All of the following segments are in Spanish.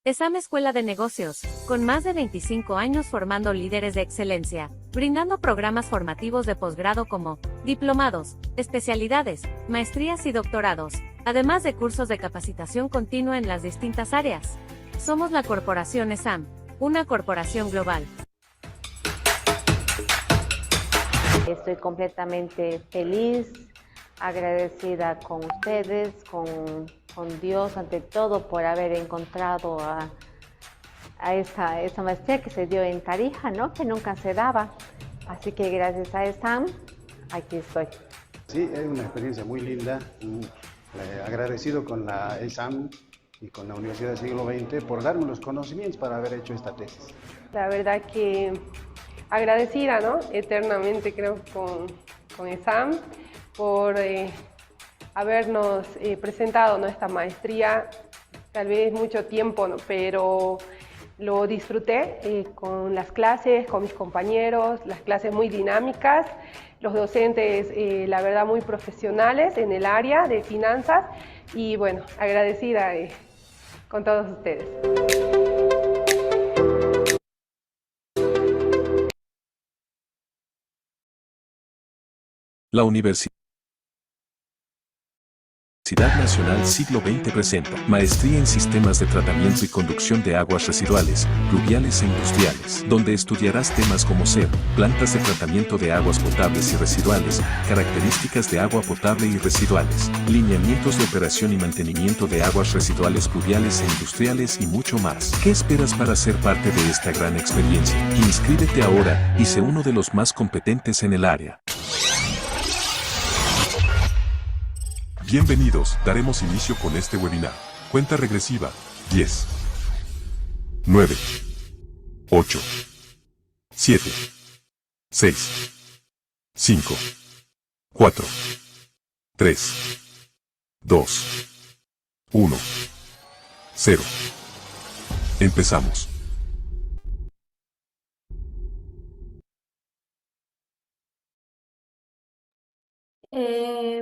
ESAM Escuela de Negocios, con más de 25 años formando líderes de excelencia, brindando programas formativos de posgrado como diplomados, especialidades, maestrías y doctorados, además de cursos de capacitación continua en las distintas áreas. Somos la Corporación ESAM, una corporación global. Estoy completamente feliz, agradecida con ustedes, con Dios ante todo por haber encontrado a esa maestría que se dio en Tarija, ¿no? Que nunca se daba. Así que gracias a ESAM, aquí estoy. Sí, es una experiencia muy linda. Agradecido con la ESAM y con la Universidad del Siglo XX por darme los conocimientos para haber hecho esta tesis. La verdad que agradecida, ¿no? Eternamente creo con ESAM por habernos presentado, ¿no? Esta maestría, tal vez mucho tiempo, ¿no? Pero lo disfruté con las clases, con mis compañeros, las clases muy dinámicas, los docentes, la verdad, muy profesionales en el área de finanzas y bueno, agradecida con todos ustedes. La Universidad Nacional Siglo XX presenta Maestría en Sistemas de Tratamiento y Conducción de Aguas Residuales, Pluviales e Industriales, donde estudiarás temas como ser, plantas de tratamiento de aguas potables y residuales, características de agua potable y residuales, lineamientos de operación y mantenimiento de aguas residuales pluviales e industriales y mucho más. ¿Qué esperas para ser parte de esta gran experiencia? Inscríbete ahora y sé uno de los más competentes en el área. Bienvenidos, daremos inicio con este webinar. Cuenta regresiva, 10, 9, 8, 7, 6, 5, 4, 3, 2, 1, 0. Empezamos.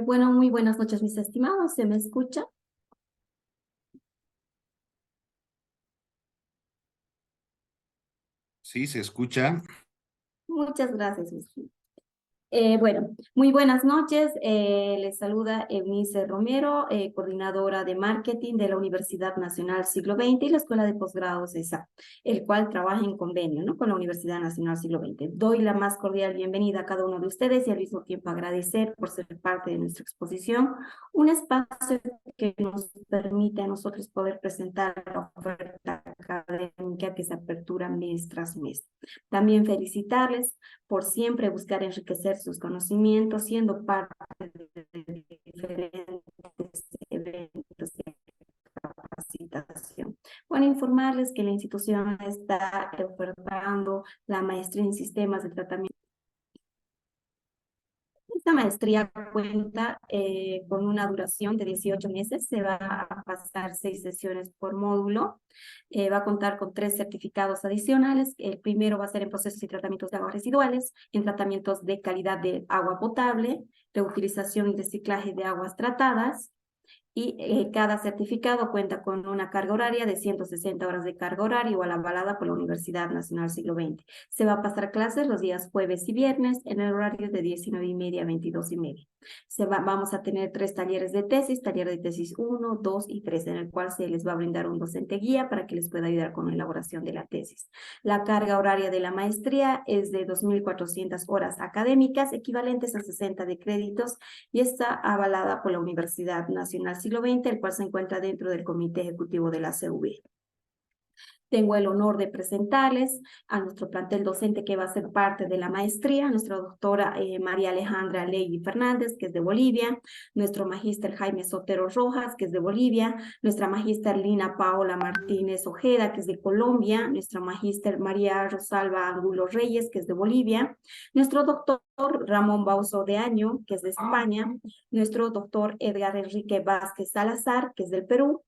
Bueno, muy buenas noches, mis estimados. ¿Se me escucha? Sí, se escucha. Muchas gracias, mis estimados. Bueno, muy buenas noches. Les saluda Eunice Romero, coordinadora de marketing de la Universidad Nacional Siglo XX y la Escuela de Posgrados ESA, el cual trabaja en convenio, ¿no?, con la Universidad Nacional Siglo XX. Doy la más cordial bienvenida a cada uno de ustedes y al mismo tiempo agradecer por ser parte de nuestra exposición, un espacio que nos permite a nosotros poder presentar la oferta académica que se apertura mes tras mes. También felicitarles por siempre buscar enriquecer sus conocimientos, siendo parte de diferentes eventos de capacitación. Bueno, informarles que la institución está ofertando la maestría en sistemas de tratamiento. Esta maestría cuenta con una duración de 18 meses, se va a pasar 6 sesiones por módulo, va a contar con 3 certificados adicionales. El primero va a ser en procesos y tratamientos de aguas residuales, en tratamientos de calidad de agua potable, reutilización y reciclaje de aguas tratadas, y cada certificado cuenta con una carga horaria de 160 horas de carga horaria igual avalada por la Universidad Nacional Siglo XX. Se va a pasar clases los días jueves y viernes en el horario de 19:30 a 22:30. Vamos a tener 3 talleres de tesis, taller de tesis 1, 2 y 3, en el cual se les va a brindar un docente guía para que les pueda ayudar con la elaboración de la tesis. La carga horaria de la maestría es de 2.400 horas académicas, equivalentes a 60 de créditos, y está avalada por la Universidad Nacional Siglo XX, el cual se encuentra dentro del Comité Ejecutivo de la CV. Tengo el honor de presentarles a nuestro plantel docente que va a ser parte de la maestría, nuestra doctora María Alejandra Ley Fernández, que es de Bolivia, nuestro magíster Jaime Sotero Rojas, que es de Bolivia, nuestra magíster Lina Paola Martínez Ojeda, que es de Colombia, nuestra magíster María Rosalba Angulo Reyes, que es de Bolivia, nuestro doctor Ramón Bauzo de Año, que es de España, nuestro doctor Edgar Enrique Vázquez Salazar, que es del Perú,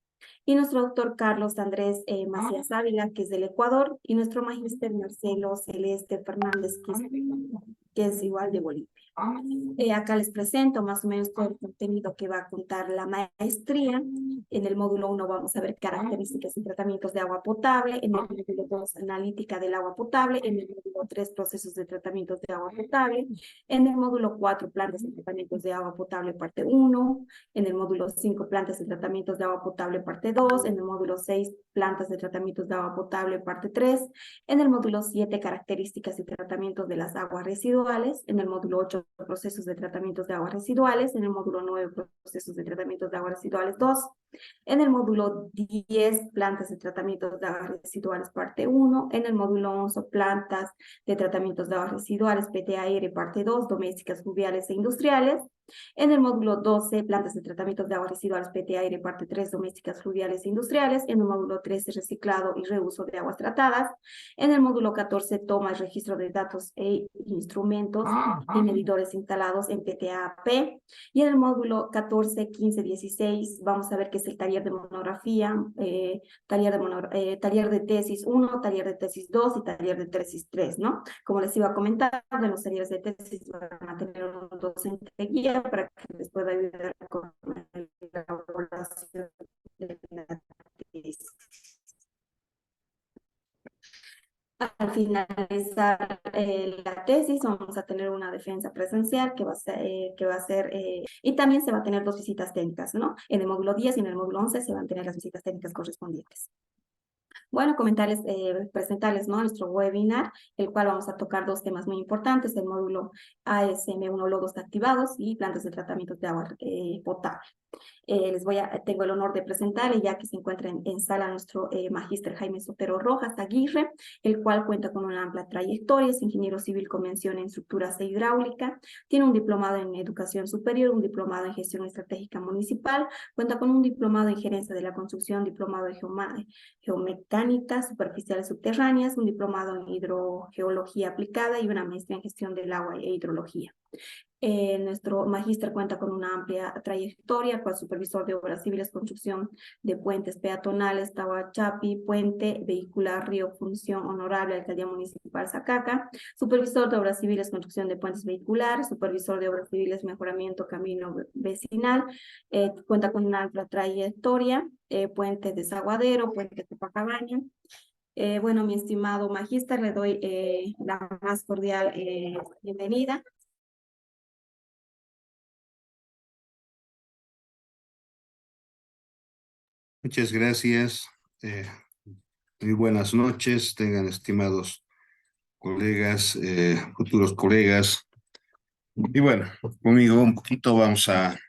y nuestro doctor Carlos Andrés Macías Ávila, que es del Ecuador, y nuestro magíster Marcelo Celeste Fernández, que es igual de Bolivia. Acá les presento más o menos todo el contenido que va a contar la maestría. En el módulo 1 vamos a ver características y tratamientos de agua potable. En el módulo 2, analítica del agua potable. En el módulo 3, procesos de tratamientos de agua potable. En el módulo 4, plantas de tratamientos de agua potable, parte 1. En el módulo 5, plantas de tratamientos de agua potable, parte 2. En el módulo 6, plantas de tratamientos de agua potable, parte 3. En el módulo 7, características y tratamientos de las aguas residuales. En el módulo 8, procesos de tratamientos de aguas residuales. En el módulo 9, procesos de tratamientos de aguas residuales 2. En el módulo 10, plantas de tratamientos de aguas residuales, parte 1. En el módulo 11, plantas de tratamientos de aguas residuales, PTAR, parte 2, domésticas, fluviales e industriales. En el módulo 12, plantas de tratamientos de aguas residuales, PTAR, parte 3, domésticas, fluviales e industriales. En el módulo 13, reciclado y reuso de aguas tratadas. En el módulo 14, toma y registro de datos e instrumentos y medidores instalados en PTAP. Y en el módulo 14, 15, 16, vamos a ver qué es el taller de monografía, taller de tesis 1, taller de tesis 2 y taller de tesis 3, ¿no? Como les iba comentando, en los talleres de tesis van a tener un docente guía para que les pueda ayudar con la elaboración de la tesis. Al finalizar la tesis, vamos a tener una defensa presencial que va a ser y también se va a tener 2 visitas técnicas, ¿no? En el módulo 10 y en el módulo 11 se van a tener las visitas técnicas correspondientes. Bueno, presentarles, ¿no?, nuestro webinar, el cual vamos a tocar 2 temas muy importantes, el módulo ASM1, lodos activados y plantas de tratamiento de agua potable. Tengo el honor de presentarle, ya que se encuentra en sala, nuestro magíster Jaime Sotero Rojas Aguirre, el cual cuenta con una amplia trayectoria, es ingeniero civil con mención en estructuras e hidráulica, tiene un diplomado en educación superior, un diplomado en gestión estratégica municipal, cuenta con un diplomado en gerencia de la construcción, diplomado en geomecánica superficiales subterráneas, un diplomado en hidrogeología aplicada y una maestría en gestión del agua e hidrología. Nuestro magíster cuenta con una amplia trayectoria, cual supervisor de obras civiles, construcción de puentes peatonales, Tahuachapi, puente vehicular, Río Función Honorable, Alcaldía Municipal Zacaca, supervisor de obras civiles, construcción de puentes vehiculares, supervisor de obras civiles, mejoramiento camino vecinal, cuenta con una amplia trayectoria, puente desaguadero, puente de Copacabana. Bueno, mi estimado magíster, le doy la más cordial bienvenida. Muchas gracias. Muy buenas noches, tengan estimados colegas, futuros colegas. Y bueno, conmigo un poquito vamos a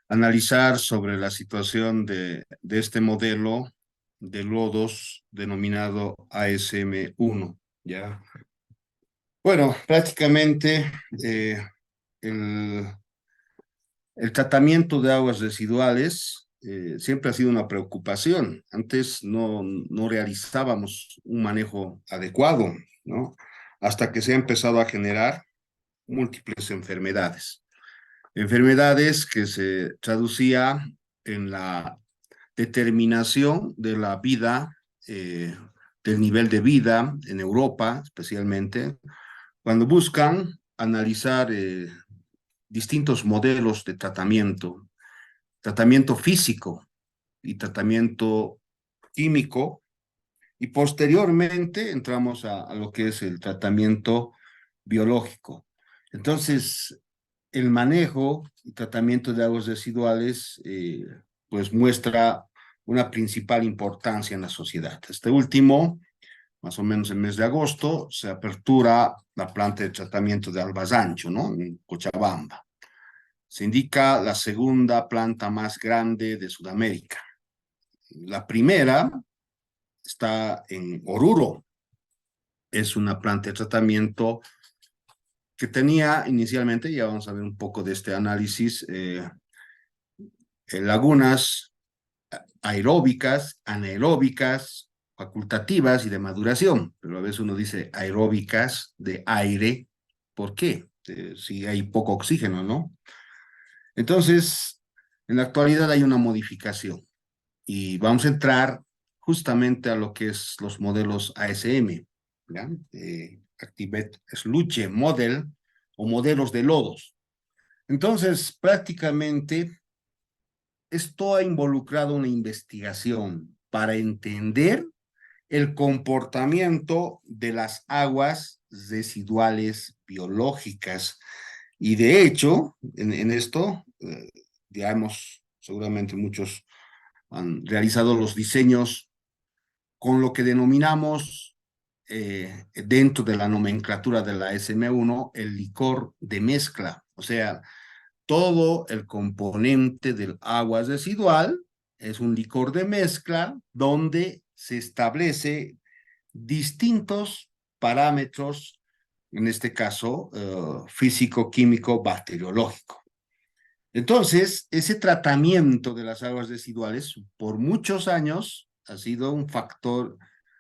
analizar sobre la situación de este modelo de lodos denominado ASM1, ¿ya? Bueno, prácticamente el tratamiento de aguas residuales siempre ha sido una preocupación. Antes no realizábamos un manejo adecuado, ¿no? Hasta que se ha empezado a generar múltiples enfermedades. Enfermedades que se traducía en la determinación de la vida, del nivel de vida en Europa, especialmente, cuando buscan analizar distintos modelos de tratamiento físico y tratamiento químico, y posteriormente entramos a lo que es el tratamiento biológico. Entonces, el manejo y tratamiento de aguas residuales pues muestra una principal importancia en la sociedad. Este último, más o menos en el mes de agosto, se apertura la planta de tratamiento de Albazancho, ¿no?, en Cochabamba. Se indica la segunda planta más grande de Sudamérica. La primera está en Oruro. Es una planta de tratamiento que tenía inicialmente, ya vamos a ver un poco de este análisis, lagunas aeróbicas, anaeróbicas, facultativas y de maduración, pero a veces uno dice aeróbicas de aire. ¿Por qué? Si hay poco oxígeno, ¿no? Entonces, en la actualidad hay una modificación y vamos a entrar justamente a lo que es los modelos ASM, ¿ya? Activate Sluche Model o modelos de lodos. Entonces, prácticamente, esto ha involucrado una investigación para entender el comportamiento de las aguas residuales biológicas. Y de hecho, en esto, digamos, seguramente muchos han realizado los diseños con lo que denominamos dentro de la nomenclatura de la SM1 el licor de mezcla. O sea, todo el componente del agua residual es un licor de mezcla donde se establece distintos parámetros, en este caso físico, químico, bacteriológico. Entonces, ese tratamiento de las aguas residuales por muchos años ha sido un factor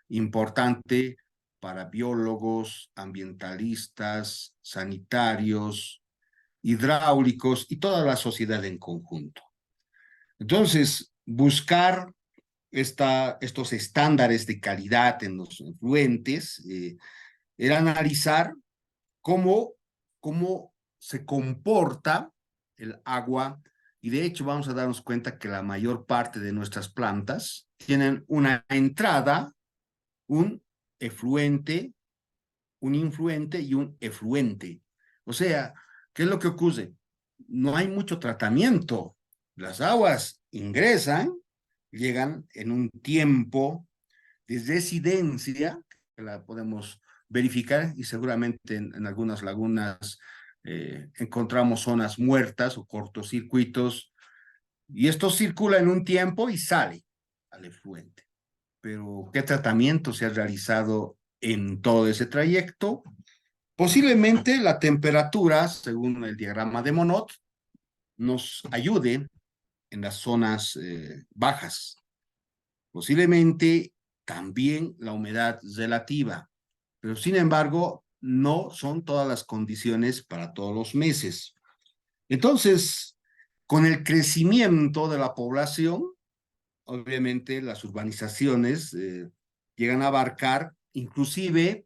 importante para biólogos, ambientalistas, sanitarios, hidráulicos y toda la sociedad en conjunto. Entonces, buscar estos estándares de calidad en los efluentes era analizar cómo se comporta el agua, y de hecho vamos a darnos cuenta que la mayor parte de nuestras plantas tienen una entrada, un efluente, un influente y un efluente. O sea, ¿qué es lo que ocurre? No hay mucho tratamiento. Las aguas ingresan, llegan en un tiempo de residencia, que la podemos verificar, y seguramente en algunas lagunas encontramos zonas muertas o cortocircuitos, y esto circula en un tiempo y sale al efluente. Pero, ¿qué tratamiento se ha realizado en todo ese trayecto? Posiblemente la temperatura, según el diagrama de Monod, nos ayude en las zonas bajas. Posiblemente también la humedad relativa, pero sin embargo no son todas las condiciones para todos los meses. Entonces, con el crecimiento de la población, obviamente las urbanizaciones llegan a abarcar inclusive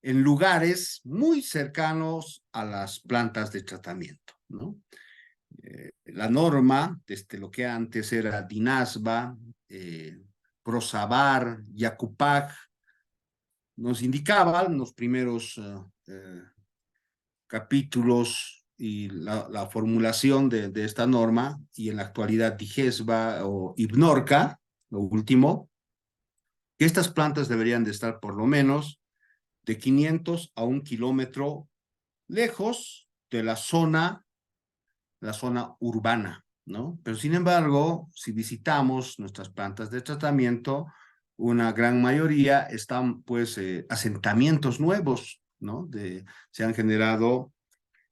en lugares muy cercanos a las plantas de tratamiento, ¿no? La norma, desde lo que antes era DINASBA, Prosabar, Yacupac, nos indicaban los primeros capítulos y la formulación de esta norma, y en la actualidad DIGESBA o IBNORCA, lo último, que estas plantas deberían de estar por lo menos de 500 a 1 kilómetro lejos de la zona urbana, ¿no? Pero sin embargo, si visitamos nuestras plantas de tratamiento, una gran mayoría están pues asentamientos nuevos, ¿no? Se han generado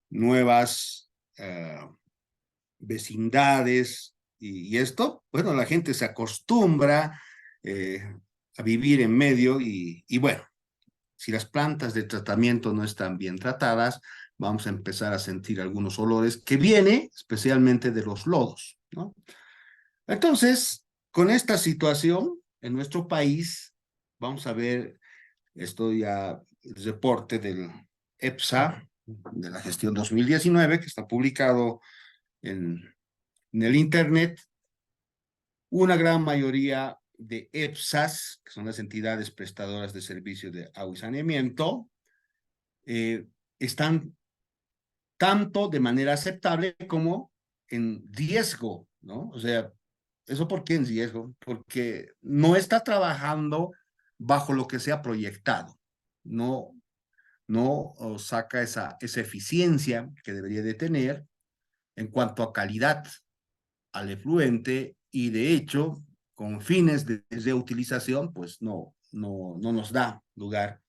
nuevas vecindades, y esto, bueno, la gente se acostumbra a vivir en medio, y bueno, si las plantas de tratamiento no están bien tratadas, vamos a empezar a sentir algunos olores que vienen especialmente de los lodos, ¿no? Entonces, con esta situación en nuestro país, vamos a ver, esto ya, el reporte del EPSA, de la gestión 2019, que está publicado en el Internet. Una gran mayoría de EPSAs, que son las entidades prestadoras de servicios de agua y saneamiento, están tanto de manera aceptable como en riesgo, ¿no? O sea, ¿eso por qué en riesgo? Porque no está trabajando bajo lo que se ha proyectado, no saca esa eficiencia que debería de tener en cuanto a calidad al efluente, y de hecho, con fines de reutilización, pues no nos da lugar.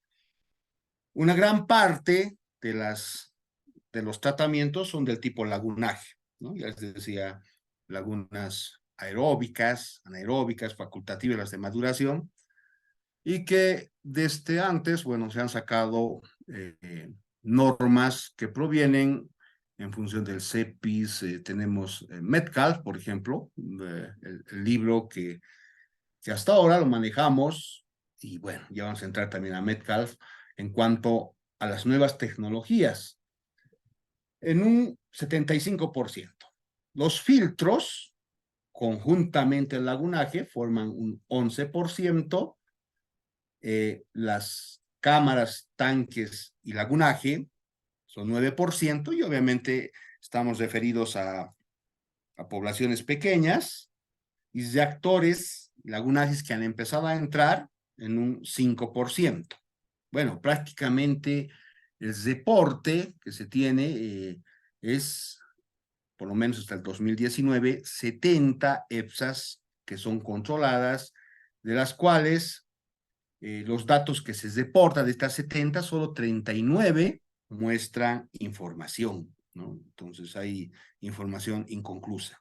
Una gran parte de los tratamientos son del tipo lagunaje, ¿no? Ya les decía, lagunas aeróbicas, anaeróbicas, facultativas, las de maduración, y que desde antes, bueno, se han sacado normas que provienen en función del CEPIS. Tenemos Metcalf, por ejemplo, el libro que hasta ahora lo manejamos, y bueno, ya vamos a entrar también a Metcalf en cuanto a las nuevas tecnologías. en un 75%. Los filtros, conjuntamente el lagunaje, forman un 11%. Las cámaras, tanques y lagunaje son 9%, y obviamente estamos referidos a poblaciones pequeñas, y reactores, lagunajes que han empezado a entrar en un 5%. Bueno, prácticamente el reporte que se tiene es, por lo menos hasta el 2019, 70 EPSAs que son controladas, de las cuales los datos que se reportan de estas 70, solo 39 muestran información, ¿no? Entonces hay información inconclusa.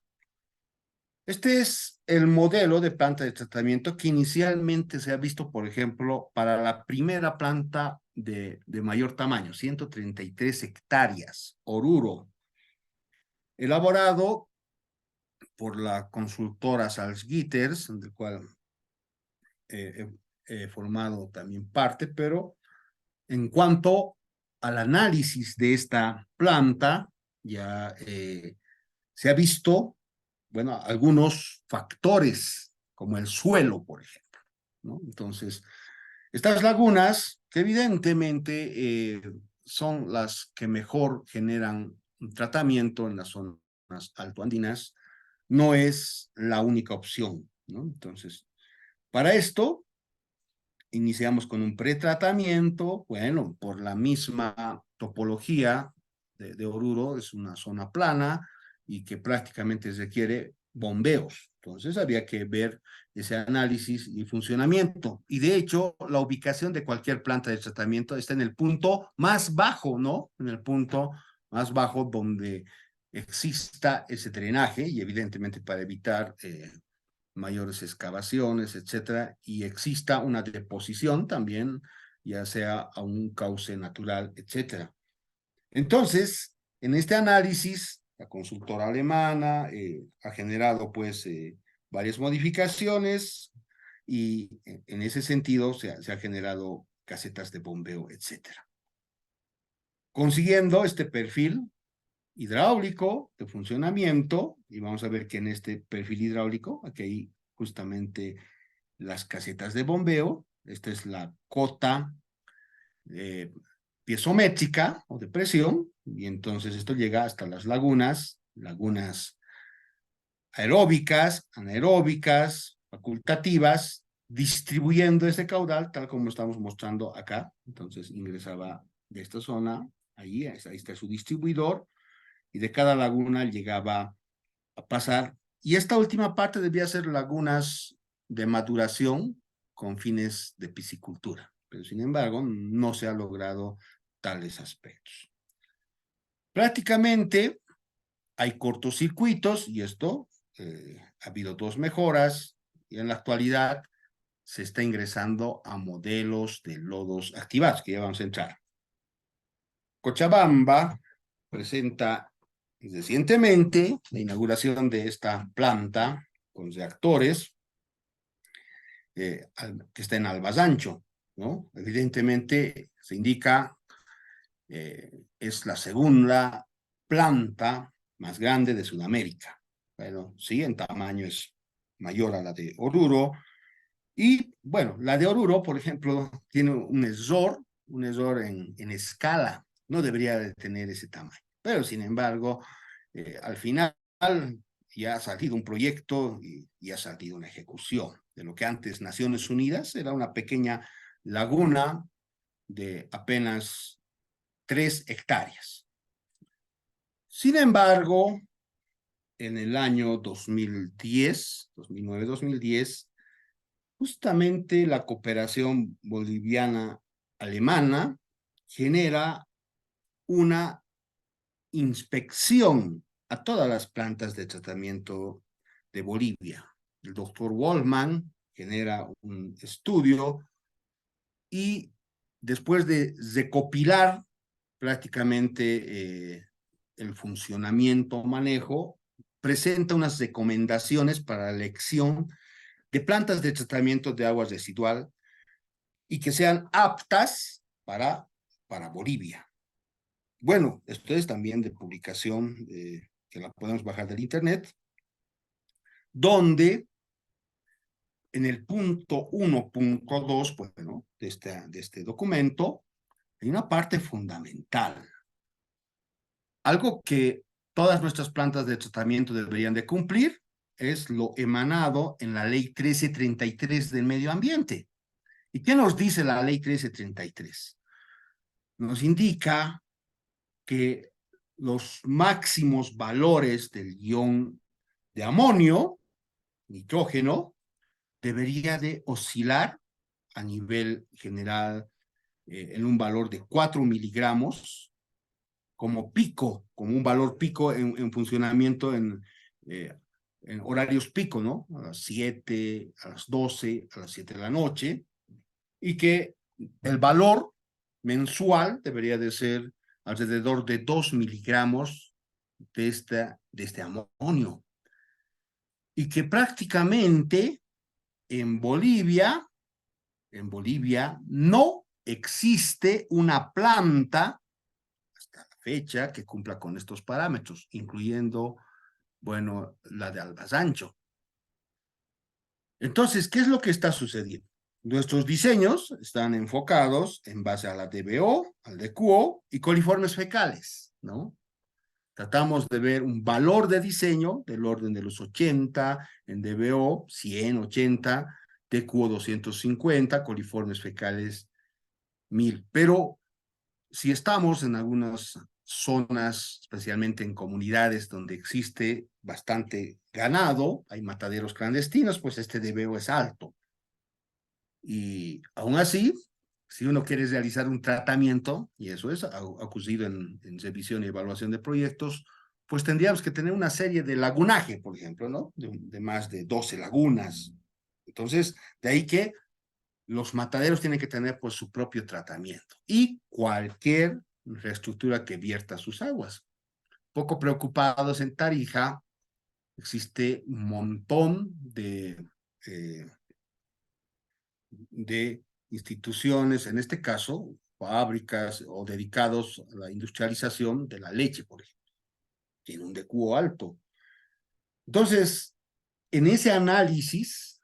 Este es el modelo de planta de tratamiento que inicialmente se ha visto, por ejemplo, para la primera planta de mayor tamaño, 133 hectáreas, Oruro, elaborado por la consultora Salzgitters, del cual he formado también parte, pero en cuanto al análisis de esta planta, ya se ha visto, bueno, algunos factores, como el suelo, por ejemplo, ¿no? Entonces, estas lagunas, que evidentemente son las que mejor generan un tratamiento en las zonas altoandinas, no es la única opción, ¿no? Entonces, para esto, iniciamos con un pretratamiento. Bueno, por la misma topología de Oruro, es una zona plana y que prácticamente requiere bombeos. Entonces había que ver ese análisis y funcionamiento. Y de hecho, la ubicación de cualquier planta de tratamiento está en el punto más bajo, ¿no? En el punto más bajo donde exista ese drenaje, y evidentemente para evitar mayores excavaciones, etcétera, y exista una deposición también, ya sea a un cauce natural, etcétera. Entonces, en este análisis, la consultora alemana ha generado pues varias modificaciones, y en ese sentido se ha generado casetas de bombeo, etcétera. Consiguiendo este perfil hidráulico de funcionamiento, y vamos a ver que en este perfil hidráulico, aquí hay justamente las casetas de bombeo. Esta es la cota piezométrica o de presión, y entonces esto llega hasta las lagunas aeróbicas, anaeróbicas, facultativas, distribuyendo ese caudal tal como estamos mostrando acá. Entonces ingresaba de esta zona, ahí está su distribuidor, y de cada laguna llegaba a pasar. Y esta última parte debía ser lagunas de maduración con fines de piscicultura, pero sin embargo no se ha logrado tales aspectos. Prácticamente hay cortocircuitos, y esto ha habido dos mejoras, y en la actualidad se está ingresando a modelos de lodos activados, que ya vamos a entrar. Cochabamba presenta recientemente la inauguración de esta planta con reactores que está en Albasancho, ¿no? Evidentemente se indica es la segunda planta más grande de Sudamérica. Bueno, sí, en tamaño es mayor a la de Oruro, y bueno, la de Oruro, por ejemplo, tiene un error en escala. No debería de tener ese tamaño, pero sin embargo, al final ya ha salido un proyecto y ha salido una ejecución de lo que antes Naciones Unidas era una pequeña laguna de apenas 3 hectáreas. Sin embargo, en el año 2009-2010, justamente la cooperación boliviana-alemana genera una inspección a todas las plantas de tratamiento de Bolivia. El doctor Waldman genera un estudio, y después de recopilar prácticamente el funcionamiento, manejo, presenta unas recomendaciones para la elección de plantas de tratamiento de aguas residual y que sean aptas para Bolivia. bueno, esto es también de publicación que la podemos bajar del internet, donde en el punto 1.2, bueno, de este documento, hay una parte fundamental. Algo que todas nuestras plantas de tratamiento deberían de cumplir es lo emanado en la Ley 1333 del Medio Ambiente. ¿Y qué nos dice la Ley 1333? Nos indica que los máximos valores del ion de amonio, nitrógeno, debería de oscilar a nivel general en un valor de 4 miligramos como pico, como un valor pico en funcionamiento en horarios pico, ¿no? A las 7, a las 12, a las 7 de la noche, y que el valor mensual debería de ser alrededor de 2 miligramos de este amonio. Y que prácticamente en Bolivia no existe una planta hasta la fecha que cumpla con estos parámetros, incluyendo, bueno, la de Albazancho. Entonces, ¿qué es lo que está sucediendo? Nuestros diseños están enfocados en base a la DBO, al DQO y coliformes fecales, ¿no? Tratamos de ver un valor de diseño del orden de los 80, en DBO 100, 80, DQO 250, coliformes fecales 1000. Pero si estamos en algunas zonas, especialmente en comunidades donde existe bastante ganado, hay mataderos clandestinos, pues este DBO es alto. Y aún así, si uno quiere realizar un tratamiento, y eso es ocurrido en revisión y evaluación de proyectos, pues tendríamos que tener una serie de lagunaje, por ejemplo, ¿no? De más de 12 lagunas. Entonces, de ahí que los mataderos tienen que tener pues su propio tratamiento y cualquier infraestructura que vierta sus aguas. Poco preocupados en Tarija, existe un montón de instituciones, en este caso, fábricas o dedicados a la industrialización de la leche, por ejemplo. Tiene un DQO alto. Entonces, en ese análisis,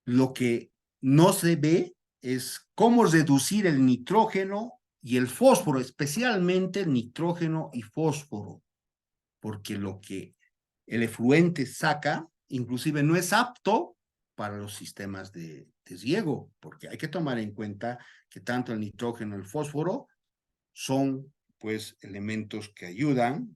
lo que no se ve es cómo reducir el nitrógeno y el fósforo, especialmente el nitrógeno y fósforo, porque lo que el efluente saca, inclusive no es apto para los sistemas de riego, porque hay que tomar en cuenta que tanto el nitrógeno y el fósforo son, pues, elementos que ayudan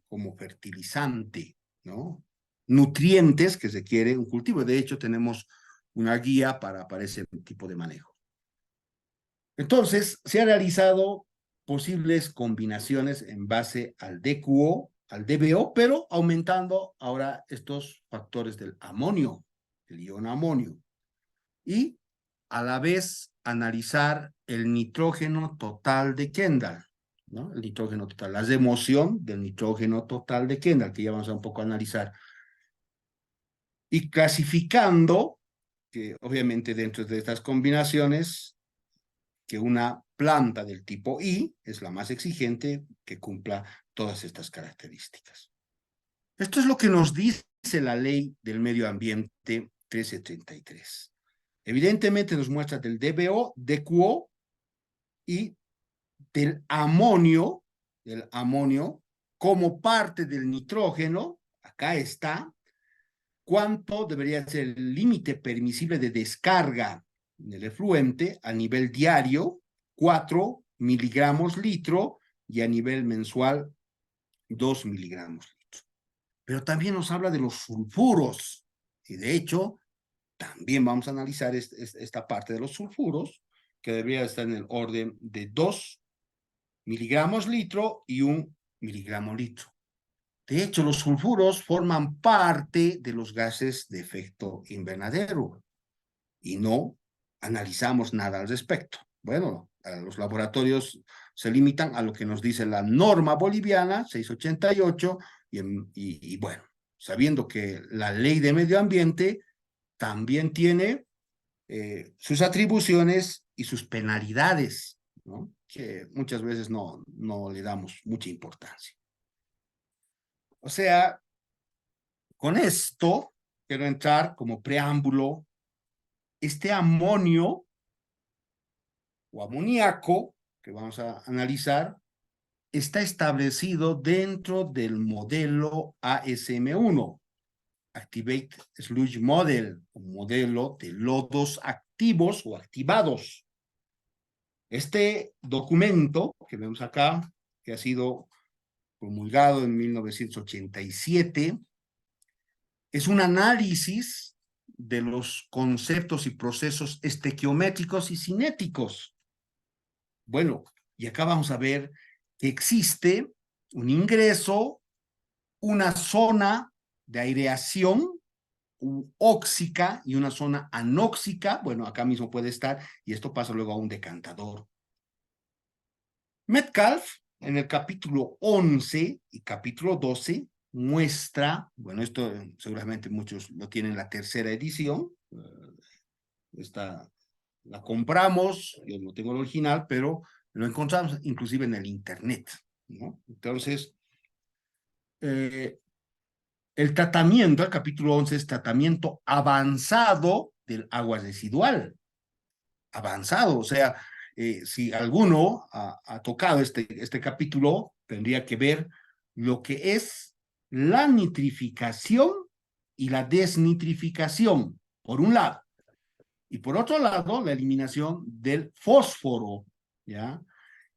como fertilizante, ¿no? Nutrientes que requiere un cultivo. De hecho, tenemos una guía para ese tipo de manejo. Entonces, se han realizado posibles combinaciones en base al DQO, al DBO, pero aumentando ahora estos factores del amonio, el ion amonio, y a la vez analizar el nitrógeno total de Kendall, ¿no? El nitrógeno total, la remoción del nitrógeno total de Kendall, que ya vamos a un poco analizar, y clasificando, que obviamente dentro de estas combinaciones, que una planta del tipo I es la más exigente que cumpla todas estas características. Esto es lo que nos dice la Ley del Medio Ambiente 1333. Evidentemente nos muestra del DBO, DQO y del amonio como parte del nitrógeno. Acá está cuánto debería ser el límite permisible de descarga del efluente a nivel diario, 4 miligramos litro, y a nivel mensual, 2 miligramos litro. Pero también nos habla de los sulfuros, y de hecho, también vamos a analizar esta parte de los sulfuros, que debería estar en el orden de 2 miligramos litro y 1 miligramo litro. De hecho, los sulfuros forman parte de los gases de efecto invernadero y no analizamos nada al respecto. Bueno, los laboratorios se limitan a lo que nos dice la norma boliviana 688 y bueno, sabiendo que la Ley de Medio Ambiente también tiene sus atribuciones y sus penalidades, ¿no? que muchas veces no le damos mucha importancia. O sea, con esto quiero entrar como preámbulo. Este amonio o amoníaco que vamos a analizar está establecido dentro del modelo ASM1, Activate Sludge Model, un modelo de lodos activos o activados. Este documento que vemos acá, que ha sido promulgado en 1987, es un análisis de los conceptos y procesos estequiométricos y cinéticos. Bueno, y acá vamos a ver que existe un ingreso, una zona de aireación óxica y una zona anóxica. Bueno, acá mismo puede estar, y esto pasa luego a un decantador. Metcalf, en el capítulo 11 y capítulo 12, muestra, bueno, esto seguramente muchos lo tienen en la tercera edición, esta la compramos, yo no tengo el original, pero lo encontramos inclusive en el internet, ¿no? Entonces, el tratamiento, el capítulo 11 es tratamiento avanzado del agua residual. Avanzado, o sea, si alguno ha tocado este capítulo, tendría que ver lo que es la nitrificación y la desnitrificación, por un lado. Y por otro lado, la eliminación del fósforo, ¿ya?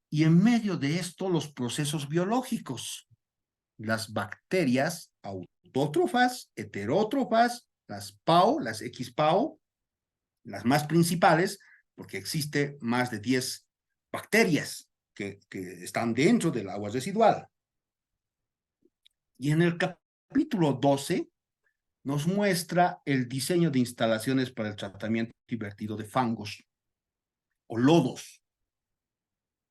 Y en medio de esto, los procesos biológicos. Las bacterias autótrofas, heterótrofas, las PAO, las XPAO, las más principales, porque existe más de 10 bacterias que están dentro del agua residual. Y en el capítulo 12 nos muestra el diseño de instalaciones para el tratamiento y vertido de fangos o lodos.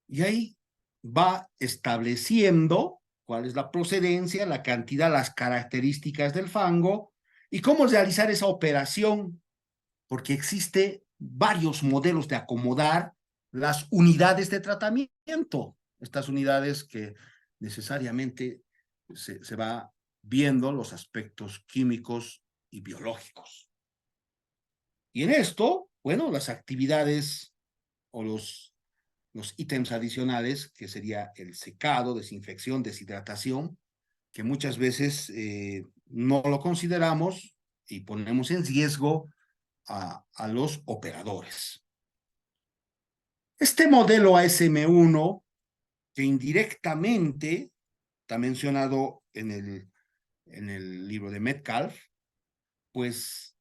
Y ahí va estableciendo cuál es la procedencia, la cantidad, las características del fango y cómo realizar esa operación, porque existe varios modelos de acomodar las unidades de tratamiento. Estas unidades que necesariamente se va viendo los aspectos químicos y biológicos. Y en esto, bueno, las actividades o los ítems adicionales, que sería el secado, desinfección, deshidratación, que muchas veces no lo consideramos y ponemos en riesgo a los operadores. Este modelo ASM1, que indirectamente está mencionado en el libro de Metcalf, pues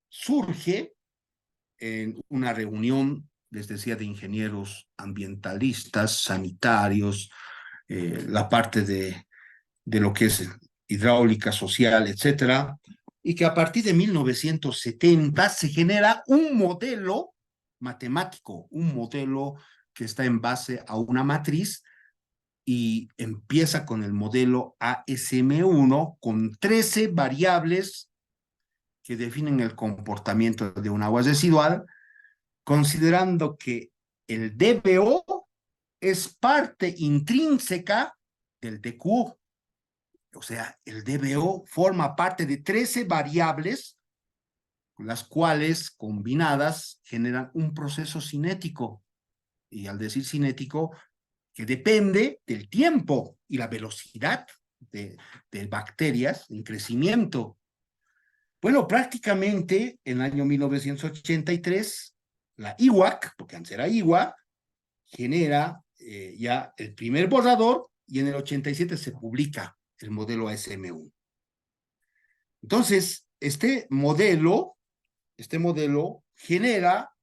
surge en una reunión, les decía, de ingenieros ambientalistas, sanitarios, la parte de lo que es hidráulica, social, etcétera, y que a partir de 1970 se genera un modelo matemático, un modelo que está en base a una matriz y empieza con el modelo ASM1 con 13 variables que definen el comportamiento de un agua residual, considerando que el DBO es parte intrínseca del DQO. O sea, el DBO forma parte de 13 variables, las cuales combinadas generan un proceso cinético. Y al decir cinético, que depende del tiempo y la velocidad de bacterias en crecimiento. Bueno, prácticamente en el año 1983, la IWAC, porque antes era IWA, genera ya el primer borrador y en el 87 se publica el modelo ASM1. Entonces, este modelo genera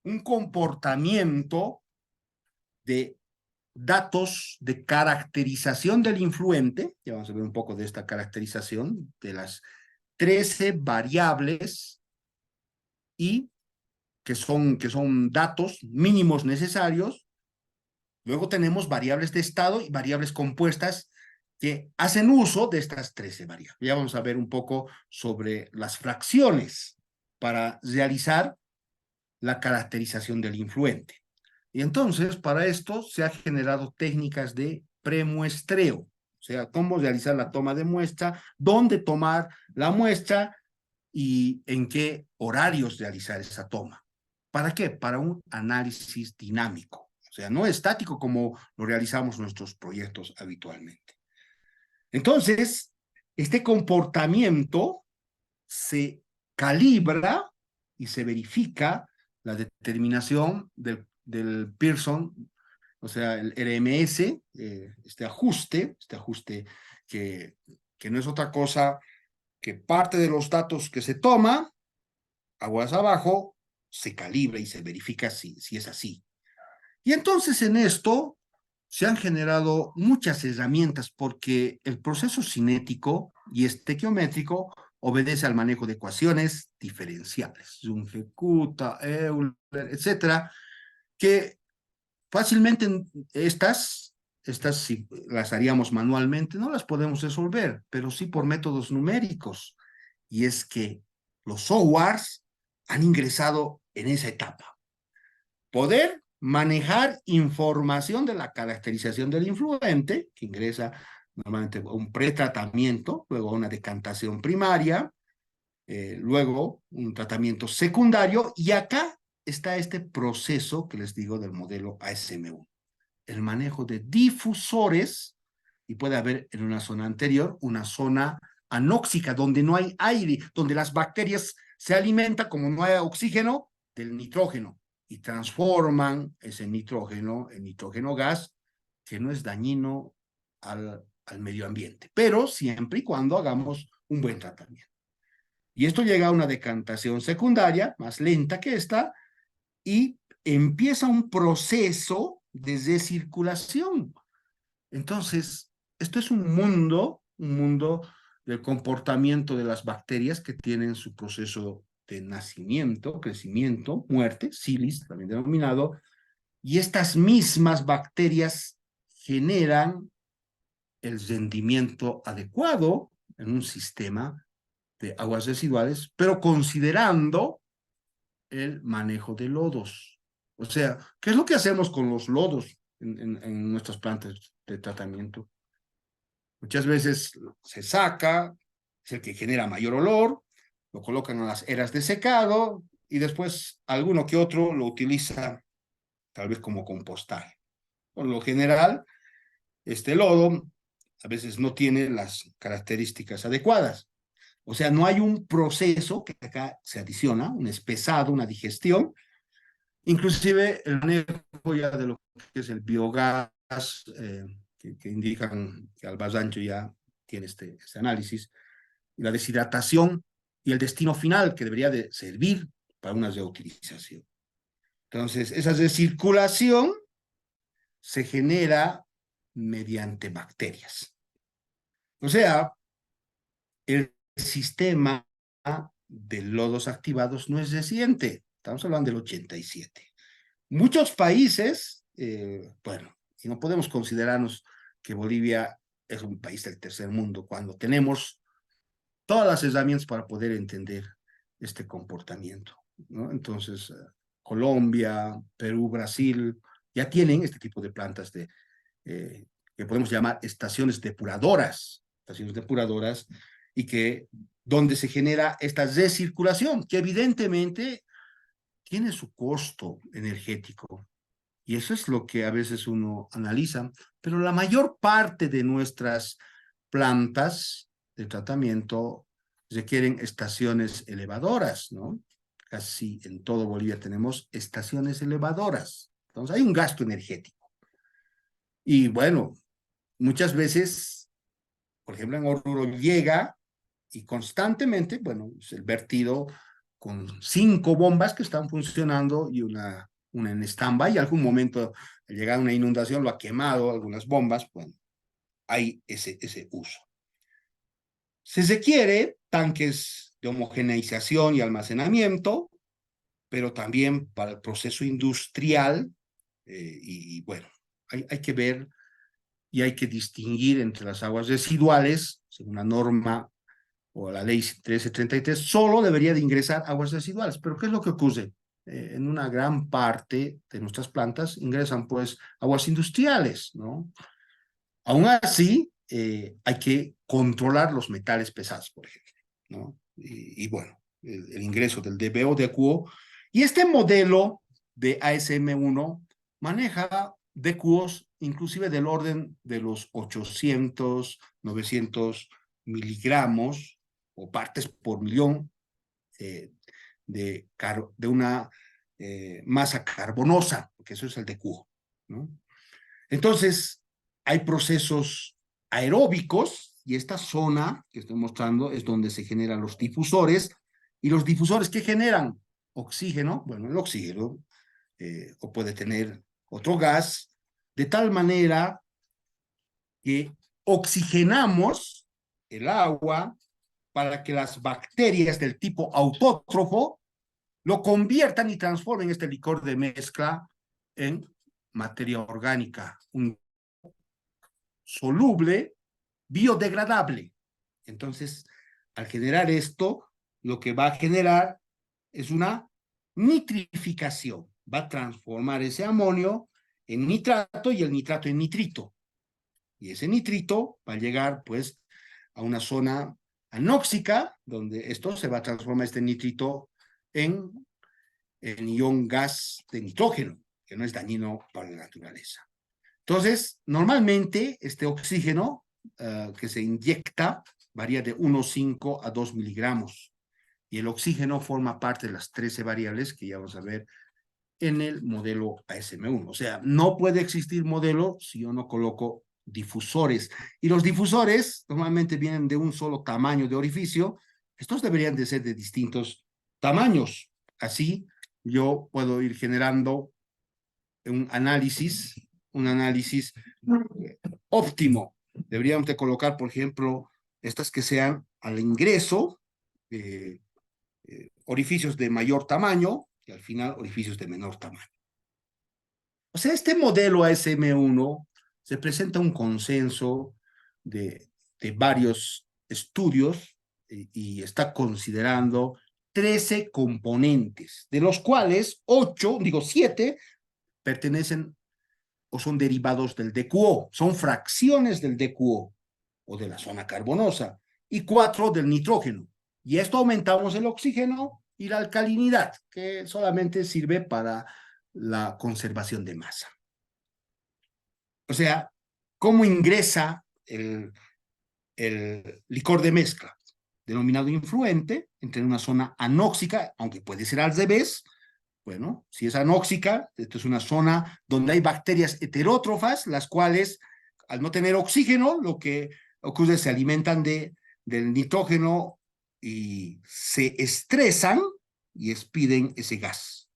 un comportamiento de datos de caracterización del influente. Ya vamos a ver un poco de esta caracterización de las 13 variables y que son datos mínimos necesarios. Luego tenemos variables de estado y variables compuestas que hacen uso de estas 13 variables. Ya vamos a ver un poco sobre las fracciones para realizar la caracterización del influente. Y entonces, para esto se han generado técnicas de premuestreo, o sea, cómo realizar la toma de muestra, dónde tomar la muestra y en qué horarios realizar esa toma. ¿Para qué? Para un análisis dinámico, o sea, no estático como lo realizamos nuestros proyectos habitualmente. Entonces, este comportamiento se calibra y se verifica la determinación del Pearson, o sea, el RMS, este ajuste que no es otra cosa que parte de los datos que se toma, aguas abajo, se calibra y se verifica si es así. Y entonces en esto se han generado muchas herramientas porque el proceso cinético y estequiométrico obedece al manejo de ecuaciones diferenciales, Runge-Kutta, Euler, etcétera, que fácilmente estas si las haríamos manualmente, no las podemos resolver, pero sí por métodos numéricos. Y es que los softwares han ingresado en esa etapa. Poder manejar información de la caracterización del influente, que ingresa normalmente a un pretratamiento, luego a una decantación primaria, luego un tratamiento secundario, y acá está este proceso que les digo del modelo ASM1. El manejo de difusores, y puede haber en una zona anterior una zona anóxica, donde no hay aire, donde las bacterias se alimentan, como no hay oxígeno, del nitrógeno, y transforman ese nitrógeno en nitrógeno gas, que no es dañino al medio ambiente, pero siempre y cuando hagamos un buen tratamiento. Y esto llega a una decantación secundaria, más lenta que esta, y empieza un proceso de recirculación. Entonces, esto es un mundo del comportamiento de las bacterias que tienen su proceso de nacimiento, crecimiento, muerte, cilis, también denominado, y estas mismas bacterias generan el rendimiento adecuado en un sistema de aguas residuales, pero considerando el manejo de lodos. O sea, ¿qué es lo que hacemos con los lodos en nuestras plantas de tratamiento? Muchas veces se saca, es el que genera mayor olor, lo colocan en las eras de secado y después alguno que otro lo utiliza tal vez como compostaje. Por lo general, este lodo a veces no tiene las características adecuadas. O sea, no hay un proceso que acá se adiciona, un espesado, una digestión. Inclusive el manejo ya de lo que es el biogás, que indican que Albasancho ya tiene este análisis, y la deshidratación y el destino final que debería de servir para una reutilización. Entonces, esa recirculación se genera mediante bacterias. O sea, el sistema de lodos activados no es reciente, estamos hablando del 87. Muchos países, bueno, y no podemos considerarnos que Bolivia es un país del tercer mundo cuando tenemos todas las herramientas para poder entender este comportamiento, ¿no? Entonces, Colombia, Perú, Brasil, ya tienen este tipo de plantas que podemos llamar estaciones depuradoras, y donde se genera esta recirculación, que evidentemente tiene su costo energético. Y eso es lo que a veces uno analiza. Pero la mayor parte de nuestras plantas de tratamiento requieren estaciones elevadoras, ¿no? Casi en todo Bolivia tenemos estaciones elevadoras. Entonces hay un gasto energético. Y bueno, muchas veces, por ejemplo, en Oruro llega y constantemente, bueno, es el vertido con 5 bombas que están funcionando y una en stand-by, y algún momento al llegar una inundación lo ha quemado algunas bombas, bueno, hay ese uso. Se requiere tanques de homogeneización y almacenamiento, pero también para el proceso industrial, y bueno, hay que ver y hay que distinguir entre las aguas residuales, según la norma o la ley 1333, solo debería de ingresar aguas residuales. Pero ¿qué es lo que ocurre? en una gran parte de nuestras plantas ingresan pues aguas industriales, ¿no? Aún así, hay que controlar los metales pesados, por ejemplo, ¿no? Y bueno, el ingreso del DBO, DQO. Y este modelo de ASM1 maneja DQOs inclusive del orden de los 800, 900 miligramos o partes por millón de una masa carbonosa, porque eso es el DQO, ¿no? Entonces, hay procesos aeróbicos y esta zona que estoy mostrando es donde se generan los difusores. ¿Y los difusores qué generan? Oxígeno. Bueno, el oxígeno o puede tener otro gas, de tal manera que oxigenamos el agua para que las bacterias del tipo autótrofo lo conviertan y transformen este licor de mezcla en materia orgánica, un soluble, biodegradable. Entonces, al generar esto, lo que va a generar es una nitrificación. Va a transformar ese amonio en nitrato y el nitrato en nitrito. Y ese nitrito va a llegar, pues, a una zona anóxica, donde esto se va a transformar este nitrito en ion gas de nitrógeno, que no es dañino para la naturaleza. Entonces, normalmente este oxígeno que se inyecta varía de 1,5 a 2 miligramos. Y el oxígeno forma parte de las 13 variables que ya vamos a ver en el modelo ASM1. O sea, no puede existir modelo si yo no coloco difusores. Y los difusores normalmente vienen de un solo tamaño de orificio. Estos deberían de ser de distintos tamaños. Así yo puedo ir generando un análisis óptimo. Deberíamos de colocar, por ejemplo, estas que sean al ingreso, orificios de mayor tamaño y al final orificios de menor tamaño. O sea, este modelo ASM1 se presenta un consenso de varios estudios y está considerando 13 componentes, de los cuales 7 pertenecen o son derivados del DQO, son fracciones del DQO o de la zona carbonosa, y 4 del nitrógeno. Y esto aumentamos el oxígeno y la alcalinidad, que solamente sirve para la conservación de masa. O sea, ¿cómo ingresa el licor de mezcla? Denominado influente, entre una zona anóxica, aunque puede ser al revés. Bueno, si es anóxica, esto es una zona donde hay bacterias heterótrofas, las cuales, al no tener oxígeno, lo que ocurre es que se alimentan del nitrógeno y se estresan y expiden ese gas.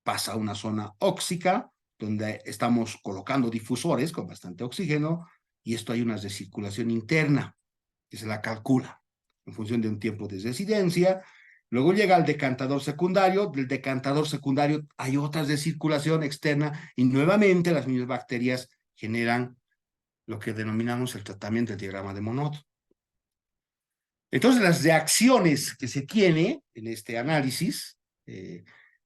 Pasa a una zona óxica, donde estamos colocando difusores con bastante oxígeno, y esto hay una recirculación interna, que se la calcula en función de un tiempo de residencia. Luego llega al decantador secundario. Del decantador secundario hay otra recirculación externa y nuevamente las mismas bacterias generan lo que denominamos el tratamiento del diagrama de Monod. Entonces, las reacciones que se tiene en este análisis,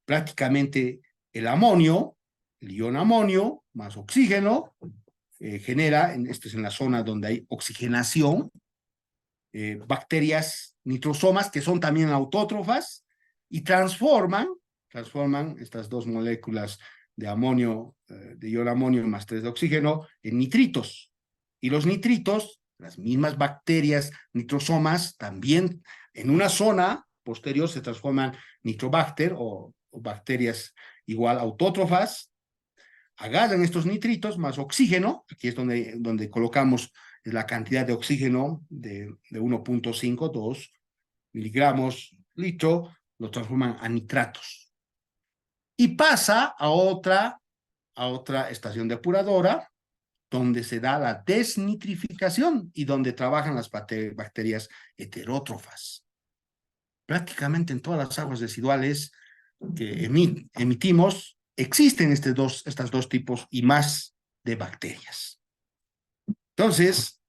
prácticamente el amonio, el ion amonio más oxígeno, genera, esto es en la zona donde hay oxigenación, bacterias nitrosomas que son también autótrofas y transforman estas dos moléculas de amonio, de ion amonio más 3 de oxígeno en nitritos. Y los nitritos, las mismas bacterias nitrosomas, también en una zona posterior se transforman nitrobacter o bacterias igual autótrofas, agarran estos nitritos más oxígeno, aquí es donde colocamos la cantidad de oxígeno de 1,5, 2 miligramos litro, lo transforman a nitratos. Y pasa a otra estación depuradora, donde se da la desnitrificación y donde trabajan las bacterias heterótrofas. Prácticamente en todas las aguas residuales que emitimos, existen estos dos tipos y más de bacterias. Entonces,